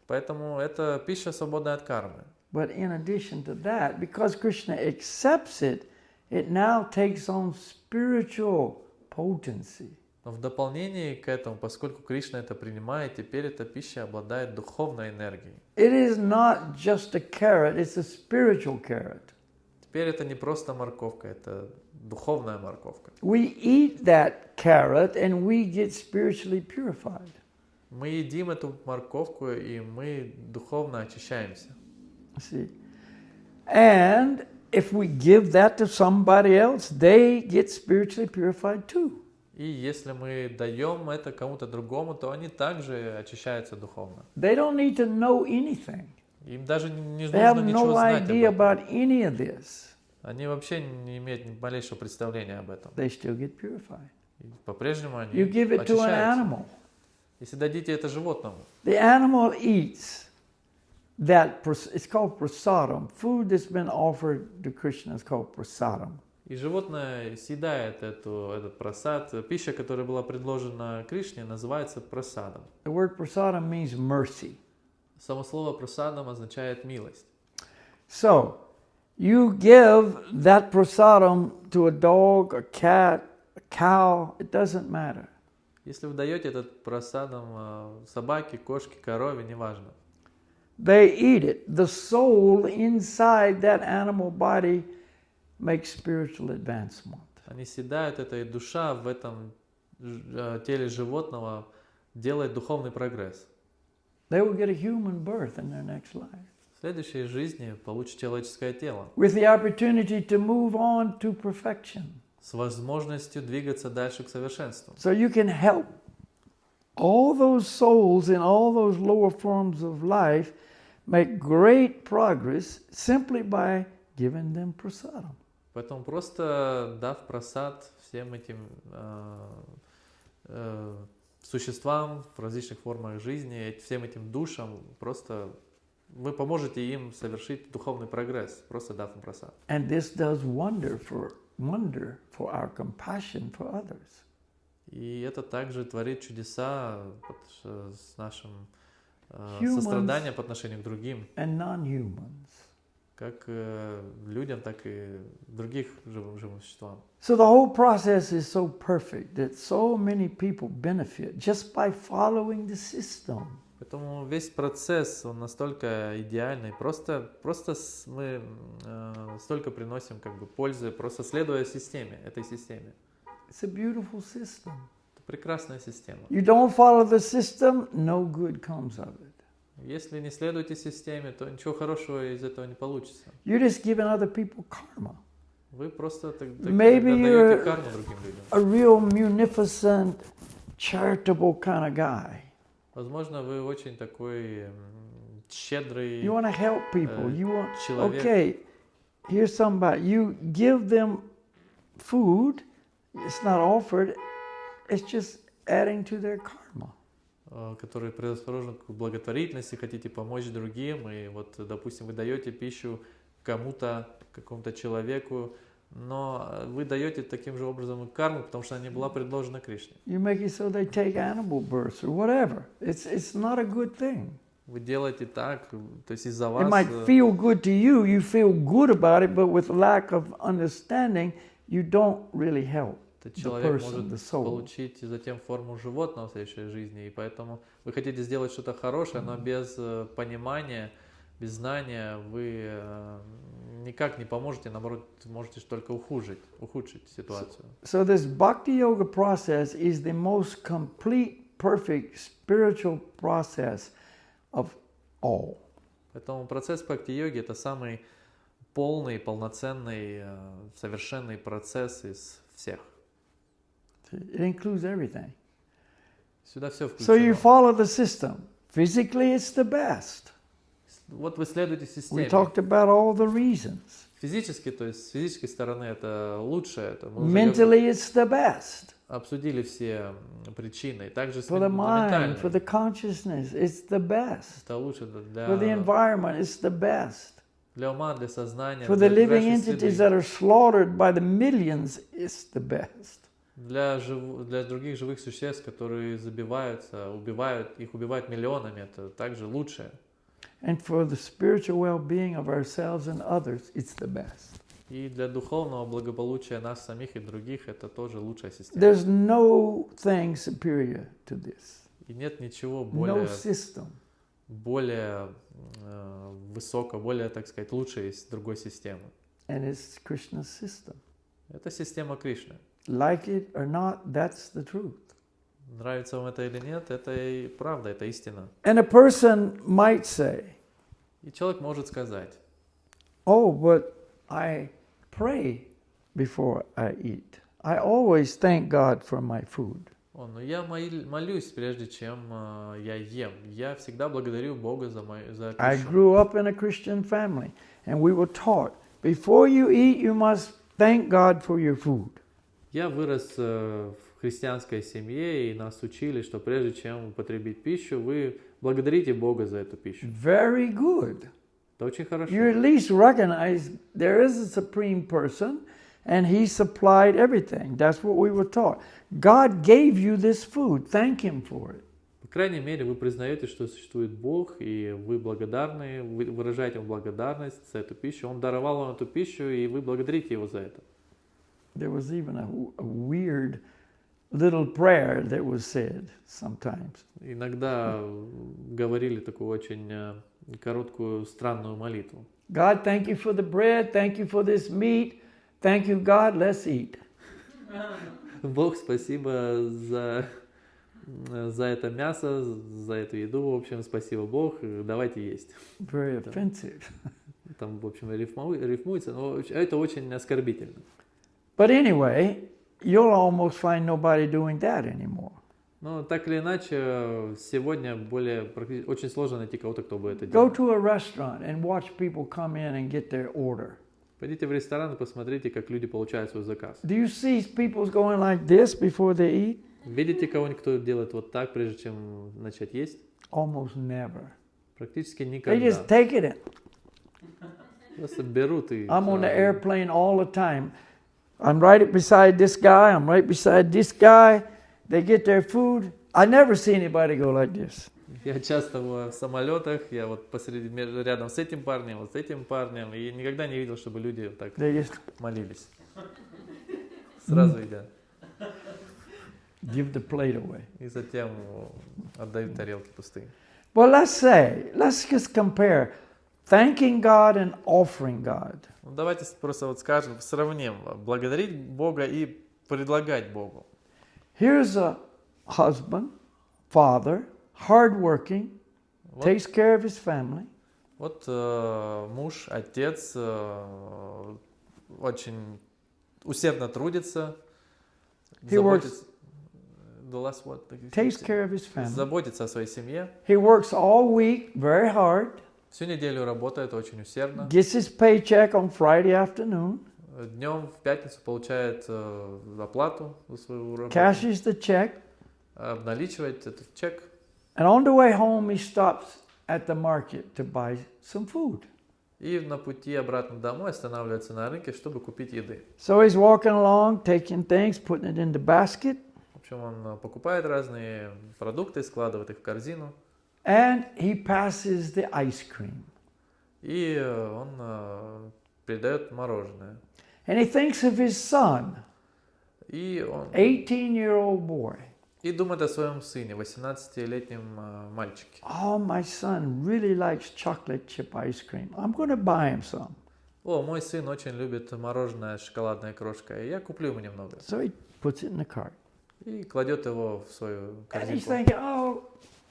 Поэтому это пища, свободная от кармы.
But in addition to that, because Krishna accepts it, it now takes on spiritual potency.
Но в дополнение к этому, поскольку Кришна это принимает, теперь эта пища обладает духовной энергией.
It is not just a carrot, it's a spiritual carrot.
Теперь это не просто морковка, это духовная морковка.
We eat that carrot and we get spiritually purified.
Мы едим эту морковку, и мы духовно очищаемся.
See? And if we give that to somebody else, they get spiritually purified too.
И если мы даем это кому-то другому, то они также очищаются духовно.
They don't need to know anything.
Им даже не
They have
нужно ничего
no
знать об
idea
этом.
about any of this.
Они вообще не имеют ни малейшего представления об этом.
They still get purified.
И по-прежнему они
You give it to an
очищаются.
animal.
Если дадите это животному,
The animal eats that, it's called prasadam. Food that's been offered to Krishna is called prasadam.
и животное съедает этот прасад, пища, которая была предложена Кришне, называется прасадом.
The word prasadam means mercy.
Само слово прасадам означает милость.
So, you give that prasadam to a dog, a cat, a cow, it doesn't matter.
Если вы даете этот прасадам собаке, кошке, корове, неважно.
They eat it. The soul inside that animal body makes spiritual advancement.
Они съедают это, и душа в этом теле животного делает духовный прогресс.
They will get a human birth in their next life.
В следующей жизни получит человеческое тело
With the opportunity to move on to perfection.
с возможностью двигаться дальше к совершенству.
So you can help all those souls in all those lower forms of life make great progress simply by giving them prasadam.
Поэтому просто дав прасад всем этим существам в различных формах жизни, всем этим душам, просто вы поможете им совершить духовный прогресс, просто дав им прасад.
And this does wonder for our compassion for others.
И это также творит чудеса с нашим
Humans
состраданием по отношению к другим,
and non-humans.
как людям, так и других живым существам.
So the whole process is so perfect that so many people benefit just by following the system.
Поэтому весь процесс, он настолько идеальный, просто мы столько приносим как бы пользы, просто следуя системе, этой системе.
It's a beautiful system.
Это прекрасная система.
You don't follow the system, no good comes of it.
Если не следуете системе, то ничего хорошего из этого не получится.
You're just giving other people karma.
Вы просто
Maybe
даете карму другим людям.
A real munificent, charitable kind of guy.
Возможно, вы очень такой щедрый
You want to help people. You want,
человек.
okay, here's somebody. You give them food. It's not offered. It's just adding to their karma.
Который предрасположен к благотворительности, хотите помочь другим, и вот, допустим, вы даете пищу кому-то, какому-то человеку, но вы даете таким же образом и карму, потому что она не была предложена Кришне.
You make it so they take animal births or whatever. It's not a good thing.
Вы делаете так, то есть из-за
It
вас...
might feel good to you. You feel good about it, but with lack of understanding, you don't really help.
Этот
the
человек
person,
может
the soul.
получить затем форму животного в следующей жизни, и поэтому вы хотите сделать что-то хорошее, но без понимания, без знания вы никак не поможете, наоборот, можете только ухудшить ситуацию.
So this bhakti yoga process is the most complete, perfect spiritual process of all.
Поэтому процесс бхакти-йоги – это самый полный, полноценный, совершенный процесс из всех.
It includes everything.
Сюда все
So you
включено.
follow the system. Physically, it's the best.
Вот вы следуете
We
системе.
talked about all the reasons.
Физически, то есть с физической стороны это лучше. Это мы уже
Mentally, it's the best.
обсудили все причины. Также с
For the mind, for
ментальной.
the consciousness, it's the best.
Это лучше
For the
для
environment, it's the best.
ума, для сознания,
For the
для
living
окружающей
entities
среды.
that are slaughtered by the millions, it's the best.
Для других живых существ, которые их убивают миллионами, это также лучше.
And for the spiritual well-being of ourselves and others, it's the best.
И для духовного благополучия нас самих и других это тоже лучшая система.
There's no thing superior to this.
И нет ничего
No system.
более высокого, более, так сказать, лучшей из другой системы.
And it's Krishna's system.
Это система Кришны.
Like it or not, that's the truth.
Нравится вам это или нет, это и правда, это истина.
And a person might say,
И человек может сказать:
oh, but I pray before I eat. I always thank God for my food.
Но я молюсь, прежде чем я ем. Я всегда благодарю Бога за
I
пищу.
grew up in a Christian family, and we were taught, before you eat, you must thank God for your food.
Я вырос в христианской семье, и нас учили, что прежде чем употребить пищу, вы благодарите Бога за эту пищу.
Very good.
Это очень хорошо.
You at least recognize there is a supreme person, and he supplied everything. That's what we were taught. God gave you this food. Thank him for it.
По крайней мере, вы признаете, что существует Бог, и вы благодарны, вы выражаете ему благодарность за эту пищу. Он даровал вам эту пищу, и вы благодарите его за это.
There was even a weird little prayer that was said sometimes.
Иногда говорили такую очень короткую, странную молитву.
God, thank you for the bread. Thank you for this meat. Thank you, God. Let's eat.
Бог, спасибо за это мясо, за эту еду. В общем, спасибо, Бог. Давайте есть.
Very offensive.
Там, в общем, рифмуется, но это очень оскорбительно.
But anyway, you'll almost find nobody doing that anymore.
Но так или иначе, сегодня очень сложно найти кого-то, кто бы это
Go
делал.
to a restaurant and watch people come in and get their order.
Пойдите в ресторан и посмотрите, как люди получают свой заказ.
Do you see people going like this before they eat?
Видите кого-нибудь, кто делает вот так, прежде чем начать есть?
Almost never.
Практически
They
никогда.
just take it in.
Просто берут и...
I'm on the airplane all the time. I'm right beside this guy. I'm right beside this guy. They get their food. I never see anybody go like this.
Я часто в самолетах, я вот рядом с этим парнем, вот с этим парнем, и никогда не видел, чтобы люди так молились. Сразу едят.
Give the plate away.
И затем отдают тарелки пустые.
Well, let's just compare thanking God and offering God.
Давайте просто вот скажем, сравним благодарить Бога и предлагать Богу.
Here's a husband, father, hardworking, takes care of his family.
Вот муж, отец, очень усердно трудится, заботится.
Takes care of his family.
Заботится о своей семье.
He works all week very hard.
Всю неделю работает очень усердно.
Gets his paycheck on Friday afternoon.
Днем в пятницу получает оплату за свою работу.
Cashes the check.
Обналичивает этот чек.
And on the way home he stops at the market to buy some food.
И на пути обратно домой останавливается на рынке, чтобы купить еды.
So he's walking along, taking things, putting it in the basket.
В общем, он покупает разные продукты, складывает их в корзину.
And he passes the ice cream.
И он передает мороженое.
And he thinks of his son,
И он
18-year-old boy.
И думает о своем сыне, 18-летнем мальчике.
Oh, my son really likes chocolate chip ice cream. I'm going to buy him some.
О, мой сын очень любит мороженое с шоколадной крошкой. Я куплю ему немного.
So he puts it in the cart.
И кладет его в свою
And he's
корзинку.
thinking, oh,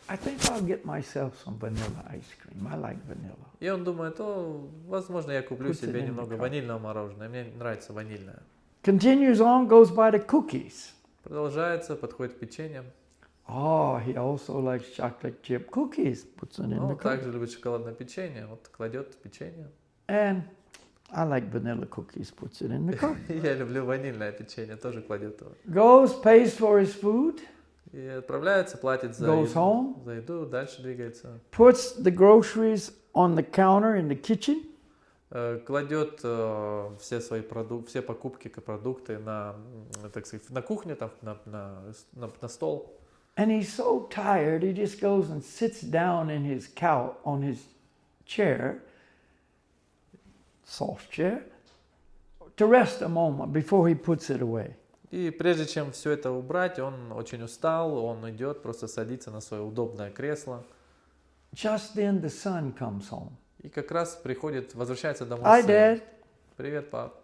I think I'll get myself some vanilla ice cream. I like vanilla.
И он думает, возможно, я куплю
Puts it
себе
in the
немного
cart.
ванильного мороженого. Мне нравится ванильное.
Continues on, goes by the cookies.
Продолжается, подходит к печеньям.
Oh, he also likes chocolate chip cookies. Puts it in the
Он
cart.
также любит шоколадное печенье. Вот кладет печенье.
And I like vanilla cookies. Puts it in the cart.
Я люблю ванильное печенье, тоже кладет его.
Goes, pays for his food.
И отправляется, платит за
Goes home.
еду, дальше двигается.
Puts the groceries on the counter in the kitchen.
Кладет все свои все покупки, продукты на, так сказать, на кухню, там, на стол.
And he's so tired, he just goes and sits down in his couch, on his chair, soft chair, to rest a moment before he puts it away.
И прежде чем все это убрать, он очень устал, он идет, просто садится на свое удобное кресло.
Just then the son comes home.
И как раз возвращается домой
Hi,
сын.
Dad.
Привет, пап.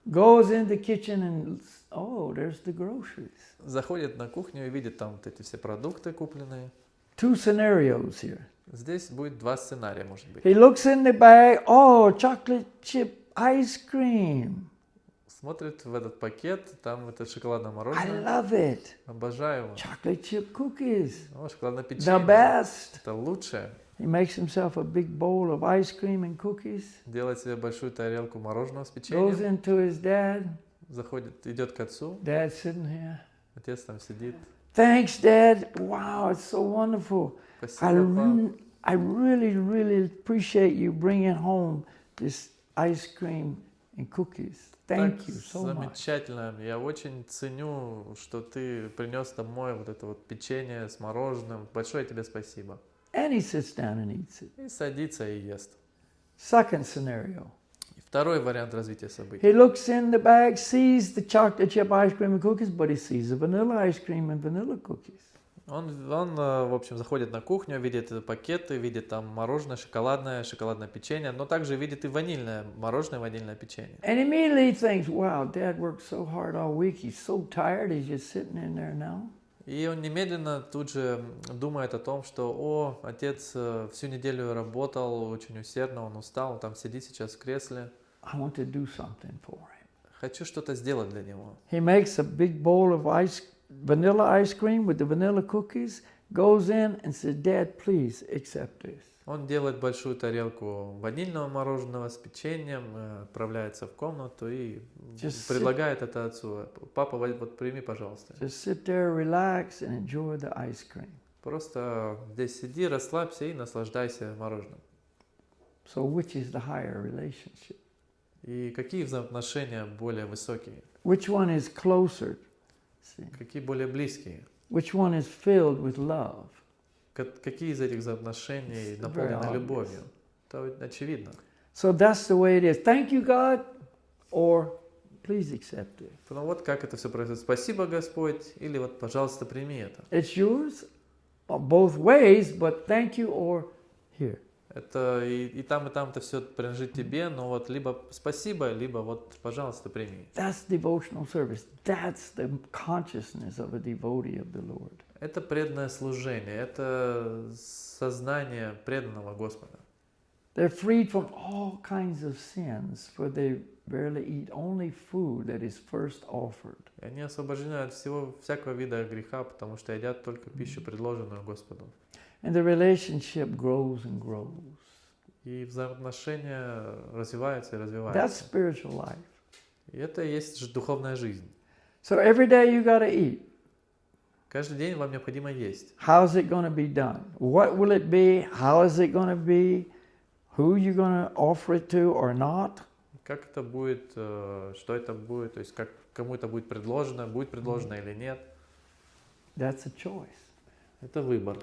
Goes in the kitchen and, oh, there's the groceries.
Заходит на кухню и видит там вот эти все продукты купленные.
Two scenarios here.
Здесь будет два сценария, может быть.
He looks in the bag, oh, chocolate chip ice cream.
Смотрит в этот пакет, там это шоколадное
I
мороженое.
love it.
Обожаю его.
Chocolate chip cookies.
О, шоколадное
The
печенье.
best.
Это лучшее.
He makes himself a big bowl of ice cream and cookies.
Делает себе большую тарелку мороженого с
Goes
печеньем.
into his dad.
Заходит, идет к отцу.
Dad's sitting here.
Отец там сидит.
Thanks, Dad. Wow, it's so wonderful.
Спасибо, пап.
I really, really appreciate you bringing home this ice cream and cookies. Thank
Так
you so much.
замечательно. Я очень ценю, что ты принес домой вот это вот печенье с мороженым. Большое тебе спасибо.
And he sits down and eats it.
И садится и ест.
Second scenario.
И второй вариант развития событий.
He looks in the bag, sees the chocolate chip ice cream and cookies, but he sees the vanilla ice cream and vanilla cookies.
Он, в общем, заходит на кухню, видит пакеты, видит там мороженое, шоколадное печенье, но также видит и ванильное мороженое, ванильное печенье.
And immediately he thinks, wow, Dad worked so hard all week. He's so tired. He's just sitting in there now.
И он немедленно тут же думает о том, что, отец всю неделю работал очень усердно, он устал, он там сидит сейчас в кресле.
I want to do something for him.
Хочу что-то сделать для него.
He makes a big bowl of vanilla ice cream with the vanilla cookies, goes in and says, Dad, please accept this.
Он делает большую тарелку ванильного мороженого с печеньем, отправляется в комнату и предлагает это отцу. Папа, вот прими, пожалуйста.
Just sit there, relax and enjoy the ice cream.
Просто здесь сиди, расслабься и наслаждайся мороженым.
So which is the higher relationship?
И какие взаимоотношения более высокие?
Which one is closer? See?
Какие более близкие?
Which one is filled with love?
Какие из этих взаимоотношений наполнены любовью? Это очевидно.
So that's the way it is. Thank you, God, or please accept it.
Ну вот как это все происходит. Спасибо, Господь, или вот, пожалуйста, прими это.
It's yours, both ways, but thank you or here.
Это и там это все принадлежит тебе, но вот либо спасибо, либо вот, пожалуйста, прими.
That's devotional service. That's the consciousness of a devotee of the Lord.
Это преданное служение, это сознание преданного Господа.
They're freed from all kinds of sins, for they barely eat only food that is first offered.
И они освобождены от всякого вида греха, потому что едят только пищу, предложенную Господу.
And the relationship grows and grows.
И взаимоотношения развиваются и
That's
развиваются.
spiritual life.
И это и есть же духовная жизнь.
So every day you got to eat.
Каждый день вам необходимо есть.
How's it going to be done? What will it be? How is it going to be? Who you going to offer it to or not?
Как это будет, что это будет, то есть кому это будет предложено или нет.
That's a choice.
Это выбор.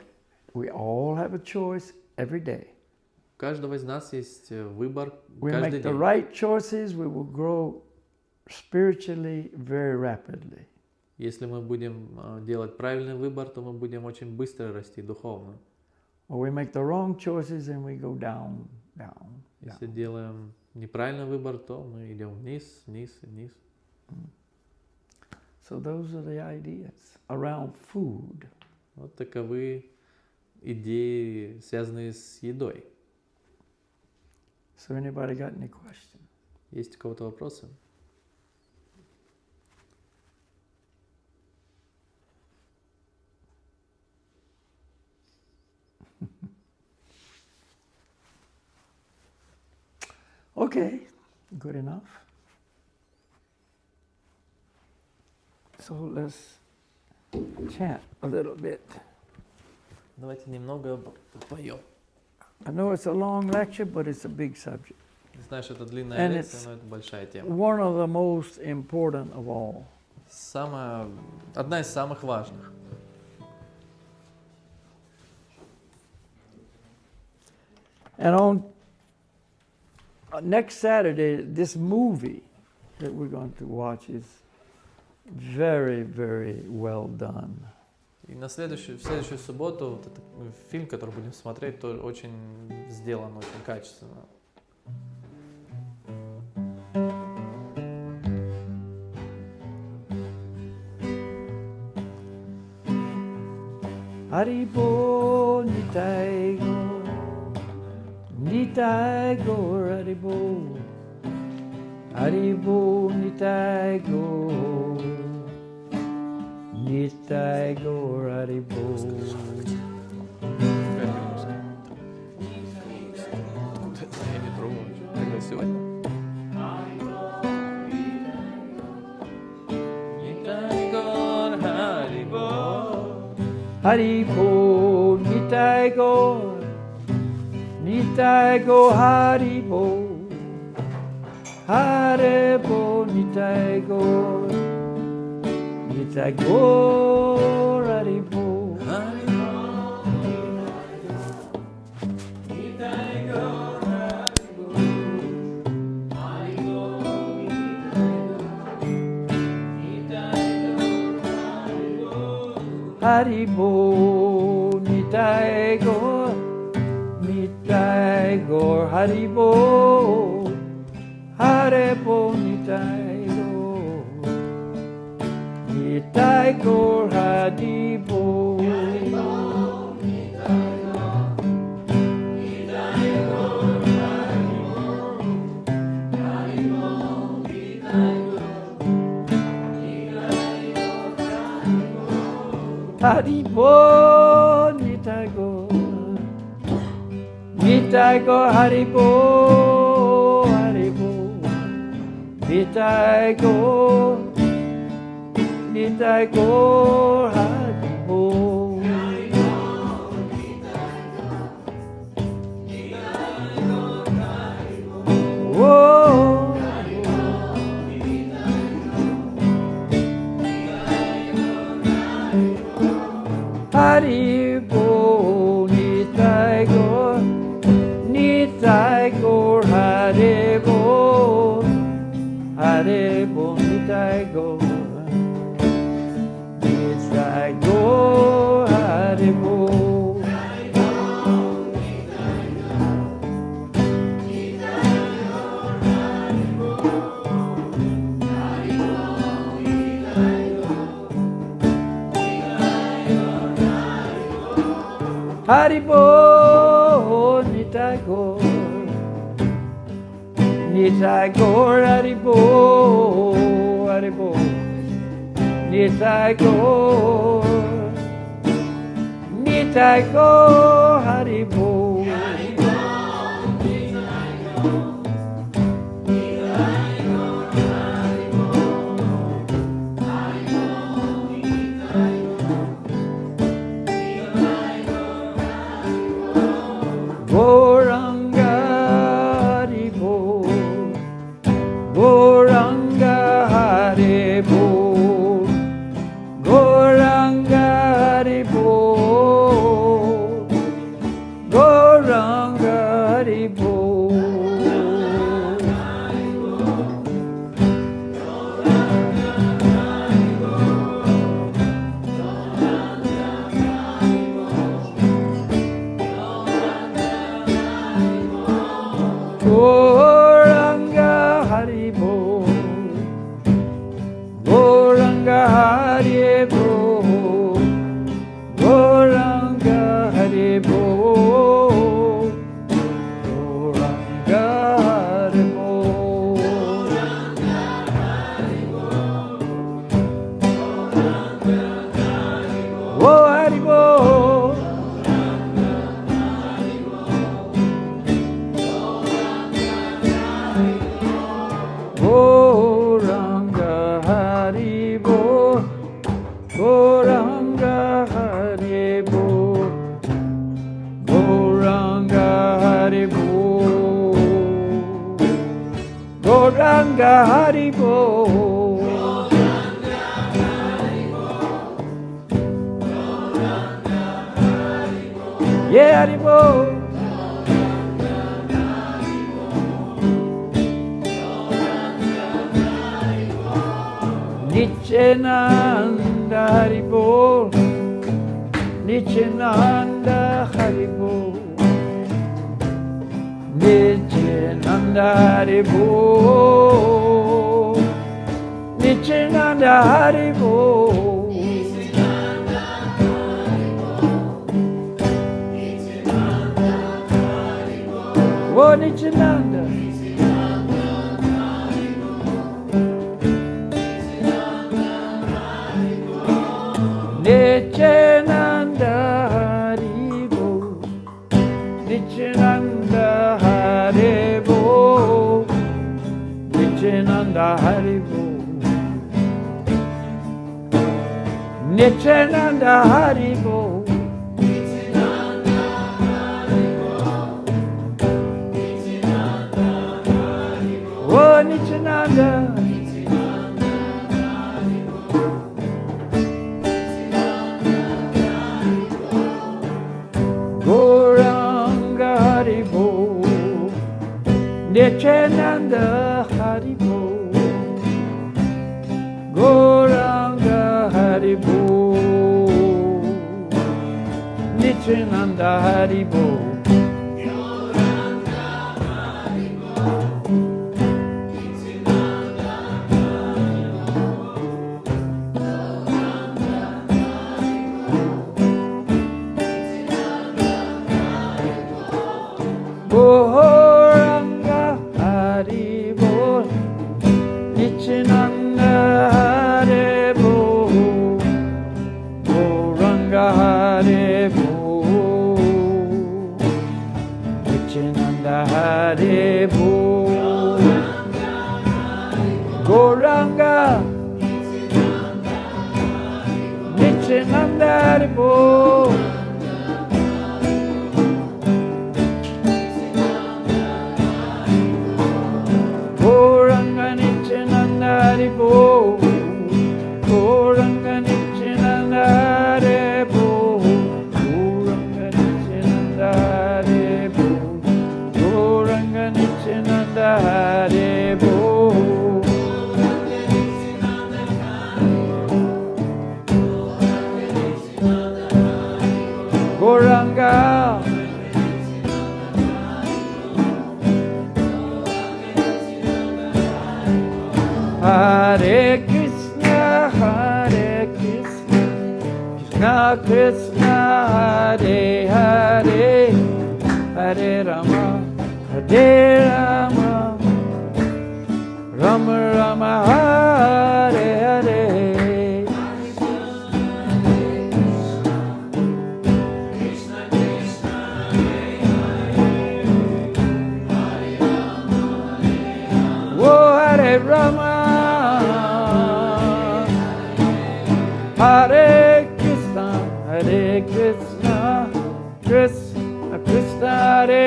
We all have a choice every day.
У каждого из нас есть выбор
We
каждый
make the
день.
right choices, we will grow spiritually very rapidly.
Если мы будем делать правильный выбор, то мы будем очень быстро расти духовно.
Or we make the wrong choices and we go down, down,
Если
down.
делаем неправильный выбор, то мы идем вниз, вниз, вниз.
So those are the ideas around food.
Вот таковы идеи, связанные с едой.
So anybody got any questions?
Есть у кого-то вопросы?
Okay, good enough. So let's chant a little bit.
Давайте немного поем.
I know it's a long lecture, but it's a big subject.
Знаешь, это длинная
And
лекция,
it's
но это большая тема.
one of the most important of all.
Одна из самых важных.
And on next Saturday, this movie that we're going to watch is very, very well done.
И в следующую субботу вот этот фильм, который будем смотреть, тоже очень сделан, очень качественно.
Haribo Nitai Go Haribo Haribo Nitai Gaur, Nitai Gaur Haribo.
Я не пробовал. Тогда сегодня.
Haribo Nitai Gaur, Nitai Gaur Haribo, Haribo Nitai Gaur, Nitai Gaur Haribo. Haribo Nitai Gaur, Nitai Gaur Haribo, Haribo Nitai Gaur, Nitai Gaur Haribo. Haribo Nitai Gaur, Nitai Gaur Haribo, Haribo Nitai Gaur, Nitai Gaur Haribo. Whoa. Haribo Nitai Gaur, Nitai Gaur Haribo, Haribo Nitai Gaur, Nitai Gaur Haribo. Haribo Nitai Gaur, Nitai Gaur Haribo, Haribo Nitai Gaur, Nitai Gaur Haribo. Gauranga Haribo, Gauranga Haribo, Gauranga Haribo, Gauranga Haribo. Gauranga Haribo, Gauranga Haribo, Gauranga Haribo, Gauranga Haribo. Oh Haribo. Gauranga Haribo, Gauranga Haribo, Gauranga Haribo, Gauranga Haribo. Yeah, Haribo. Nityananda Haribo, Nityananda Haribo, Nityananda Haribo, Nityananda Haribo. Oh Nityananda. Nityananda Hare Bol, Nityananda Hare Bol, Nityananda Hare Bol, oh Nityananda. Gauranga Haribo, Nityananda Haribo, Gauranga Haribo, Nityananda Haribo. Gauranga Haribo, Nityananda Haribo, Gauranga Haribo, Nityananda Haribo, Gauranga Nityananda Haribo. Gauranga Nityananda Haribo, Gauranga Nityananda Haribo, Gauranga Nityananda Haribo, Gauranga Nityananda Haribo. Gauranga Hare Krishna, Krishna Krishna, Hare Hare, Hare Rama, Hare Rama, Rama Rama, Hare Hare. Oh, Hare Rama, Hare Krishna, Krishna Krishna, Hare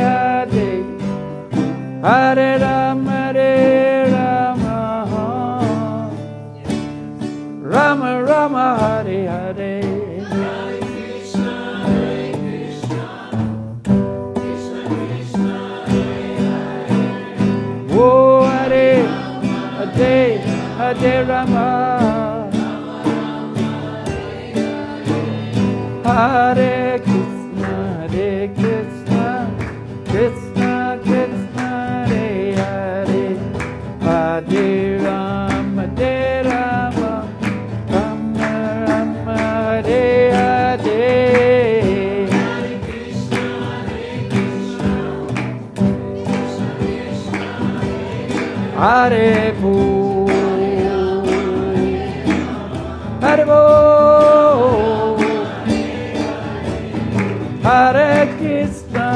Hare, Hare Rama, Rama Rama, Hare Hare. Oh, Hare Hare Rama, Hare Krishna, Krishna Krishna, Hare Hare, Hare Rama, Rama Rama, Hare Hare. Hare Bol, Hare Bol, Hare Krishna,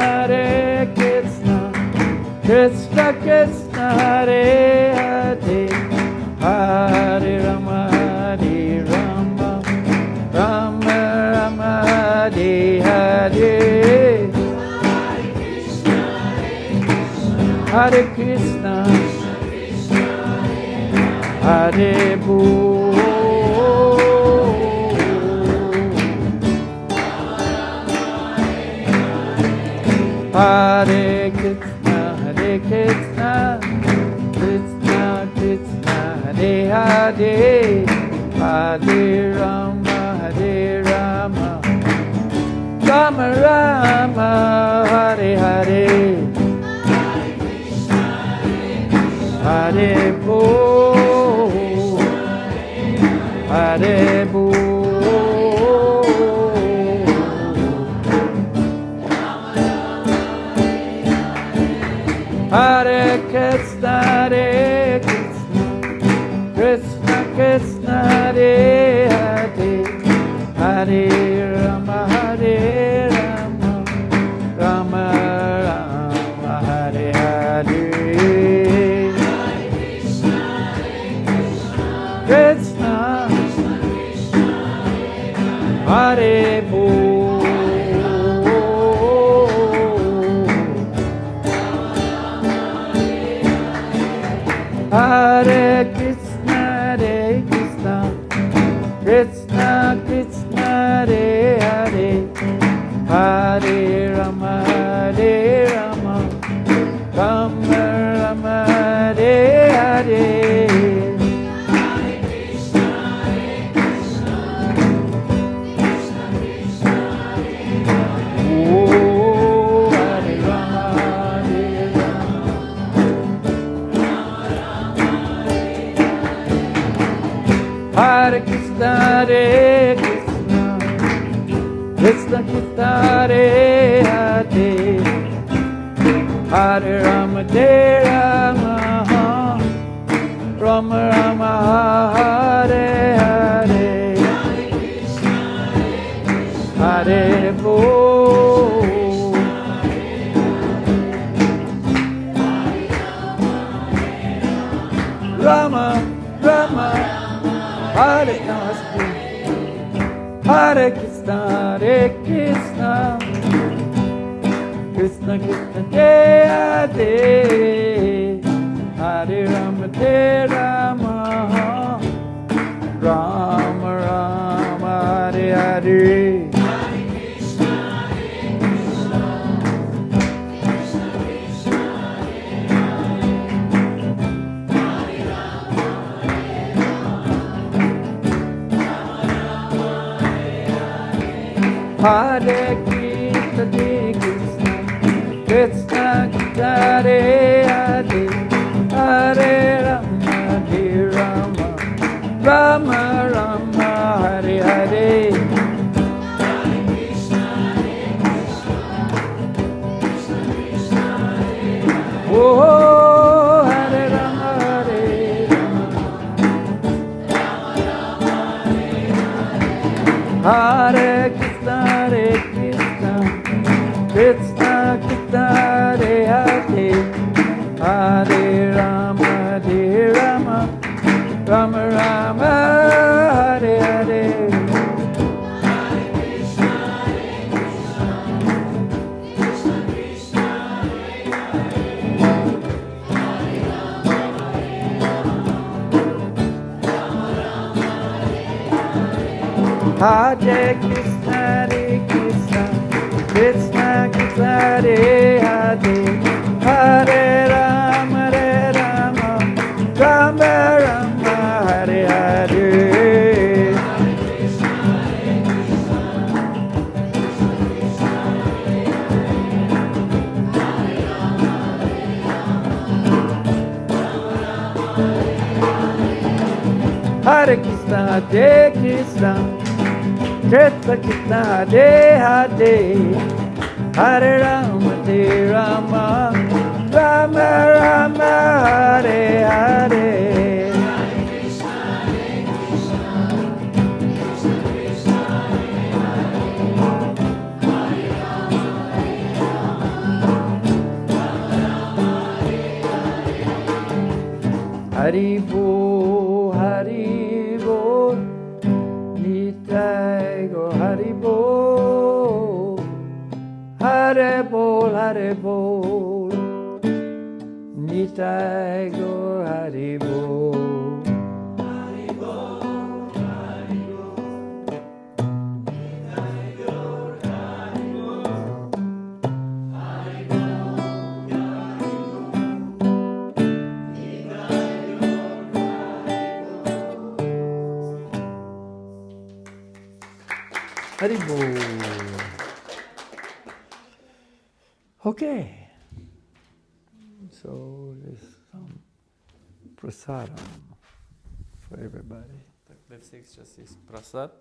Krishna Krishna, Hare Hare, Hare Rama, Rama Rama, Hare Hare. Hare Krishna, Hare Bol, Hare Krishna, Krishna Krishna, Hare Hare, Hare Rama, Rama Rama, Hare Hare. Hare Bol, Hare Bol, Hare Krishna, Krishna Krishna, Hare Hare, Hare Rama, Rama Hare Rama, Hare Rama, Rama Rama, Hare Hare, Hare Bol. Rama, Rama, Hare Krishna, Hare Krishna, Hare Krishna, Krishna Krishna, Jaya Jaya, Hare Rama, Hare Rama, Rama Rama, Hare Hare. Hare Krishna, Hare Krishna, Krishna Krishna, Hare Hare, Hare Rama, Hare Rama, Rama Rama, Hare Hare. Hare Krishna, Hare Krishna, Krishna Krishna, Hare Hare. Oh, Hare Rama, Hare Rama, Rama Rama, Hare Hare. Hare Krishna, Hare Krishna, Krishna Krishna, Hare Hare, Hare Rama, Hare Rama, Rama Rama, Hare Hare. Hare Krishna, Hare Krishna, Krishna Krishna, Hare Hare, Hare Rama, Hare Rama, Rama Rama, Hare Hare. Hare Krishna, Hare Krishna, Krishna Krishna, Hare Hare, Hare Rama, Hare Rama, Rama Rama, Hare Hare. Hare Krishna, Hare Krishna, Krishna Hare Hare, Hare Rama, Hare Rama, Rama Rama, Hare Hare. Hare Krishna, Hare Krishna, Krishna Krishna, Hare Hare Hare, Hare Rama, Hare Rama, Rama Rama, Hare Hare. Hari Bol, Hari Bol, Nitai Gaur Hari Bol, Hare Bol, Hare Bol, Nitai Gaur Hari Bol. Hari Bol, Hari Bol, Nitai Gaur Hari Bol, Hari Bol, Hari Bol, Nitai Gaur Hari Bol. Okay, so there's some prasadam for everybody.
Так, для всех сейчас есть просад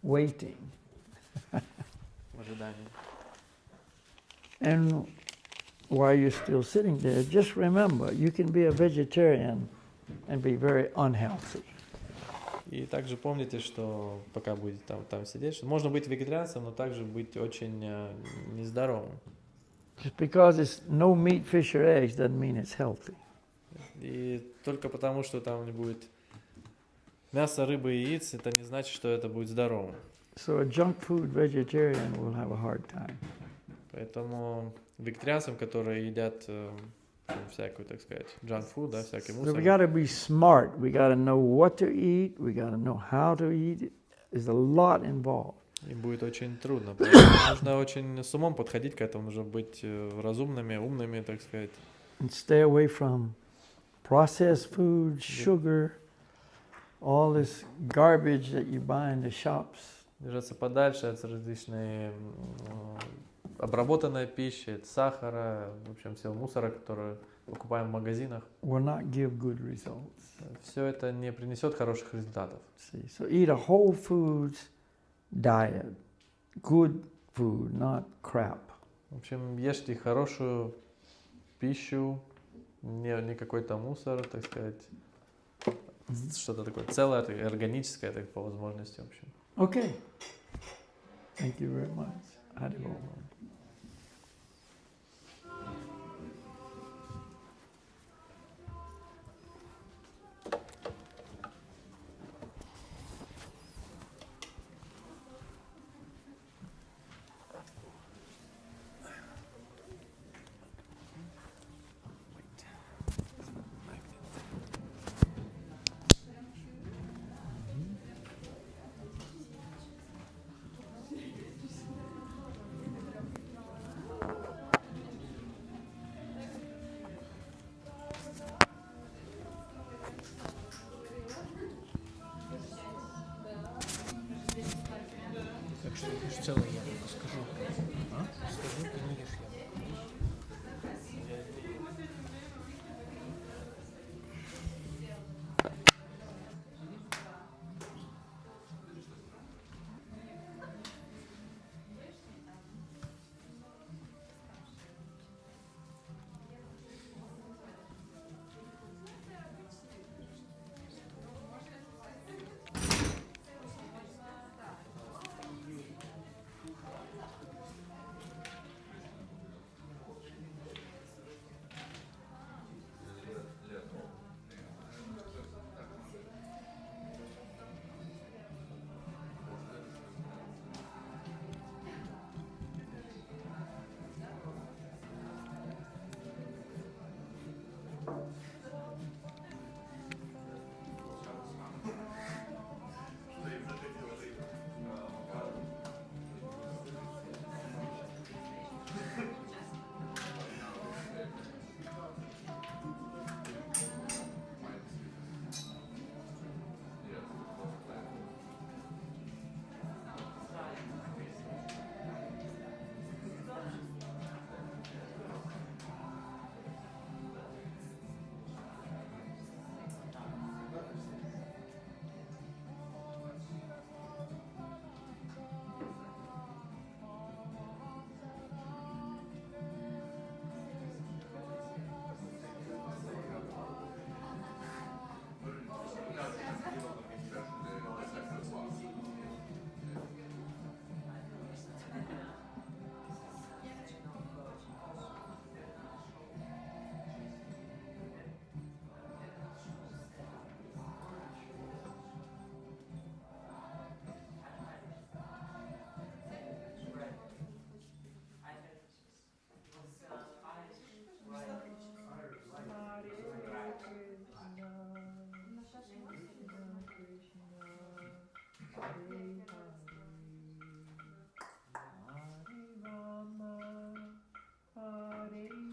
Waiting.
в ожидании.
And while you're still sitting there, just remember, you can be a vegetarian and be very unhealthy.
И также помните, что пока будете там сидеть, что можно быть вегетарианцем, но также быть очень нездоровым.
Just because it's no meat, fish or eggs doesn't mean it's healthy.
И только потому, что там не будет мяса, рыбы и яиц, это не значит, что это будет здоровым.
So a junk food vegetarian will have a hard time.
Поэтому вегетарианцам, которые едят всякую, так сказать, junk food, да, всякий
So
мусор.
we got to be smart. We got to know what to eat. We got to know how to eat it. There's a lot involved.
Им будет очень трудно. Поэтому нужно очень с умом подходить к этому, нужно быть разумными, умными, так сказать.
And stay away from processed food, sugar, all this garbage that you buy in the shops.
Держаться подальше от различной обработанной пищи, от сахара, в общем, всего мусора, который покупаем в магазинах.
Will not give good results.
Все это не принесет хороших результатов.
See, so eat a whole foods diet, good food, not crap.
В общем, ешьте хорошую пищу, не какой-то мусор, так сказать, что-то такое целое, органическое, так по возможности, в общем.
Okay. Thank you very much. Haribol.
Так что целое я расскажу.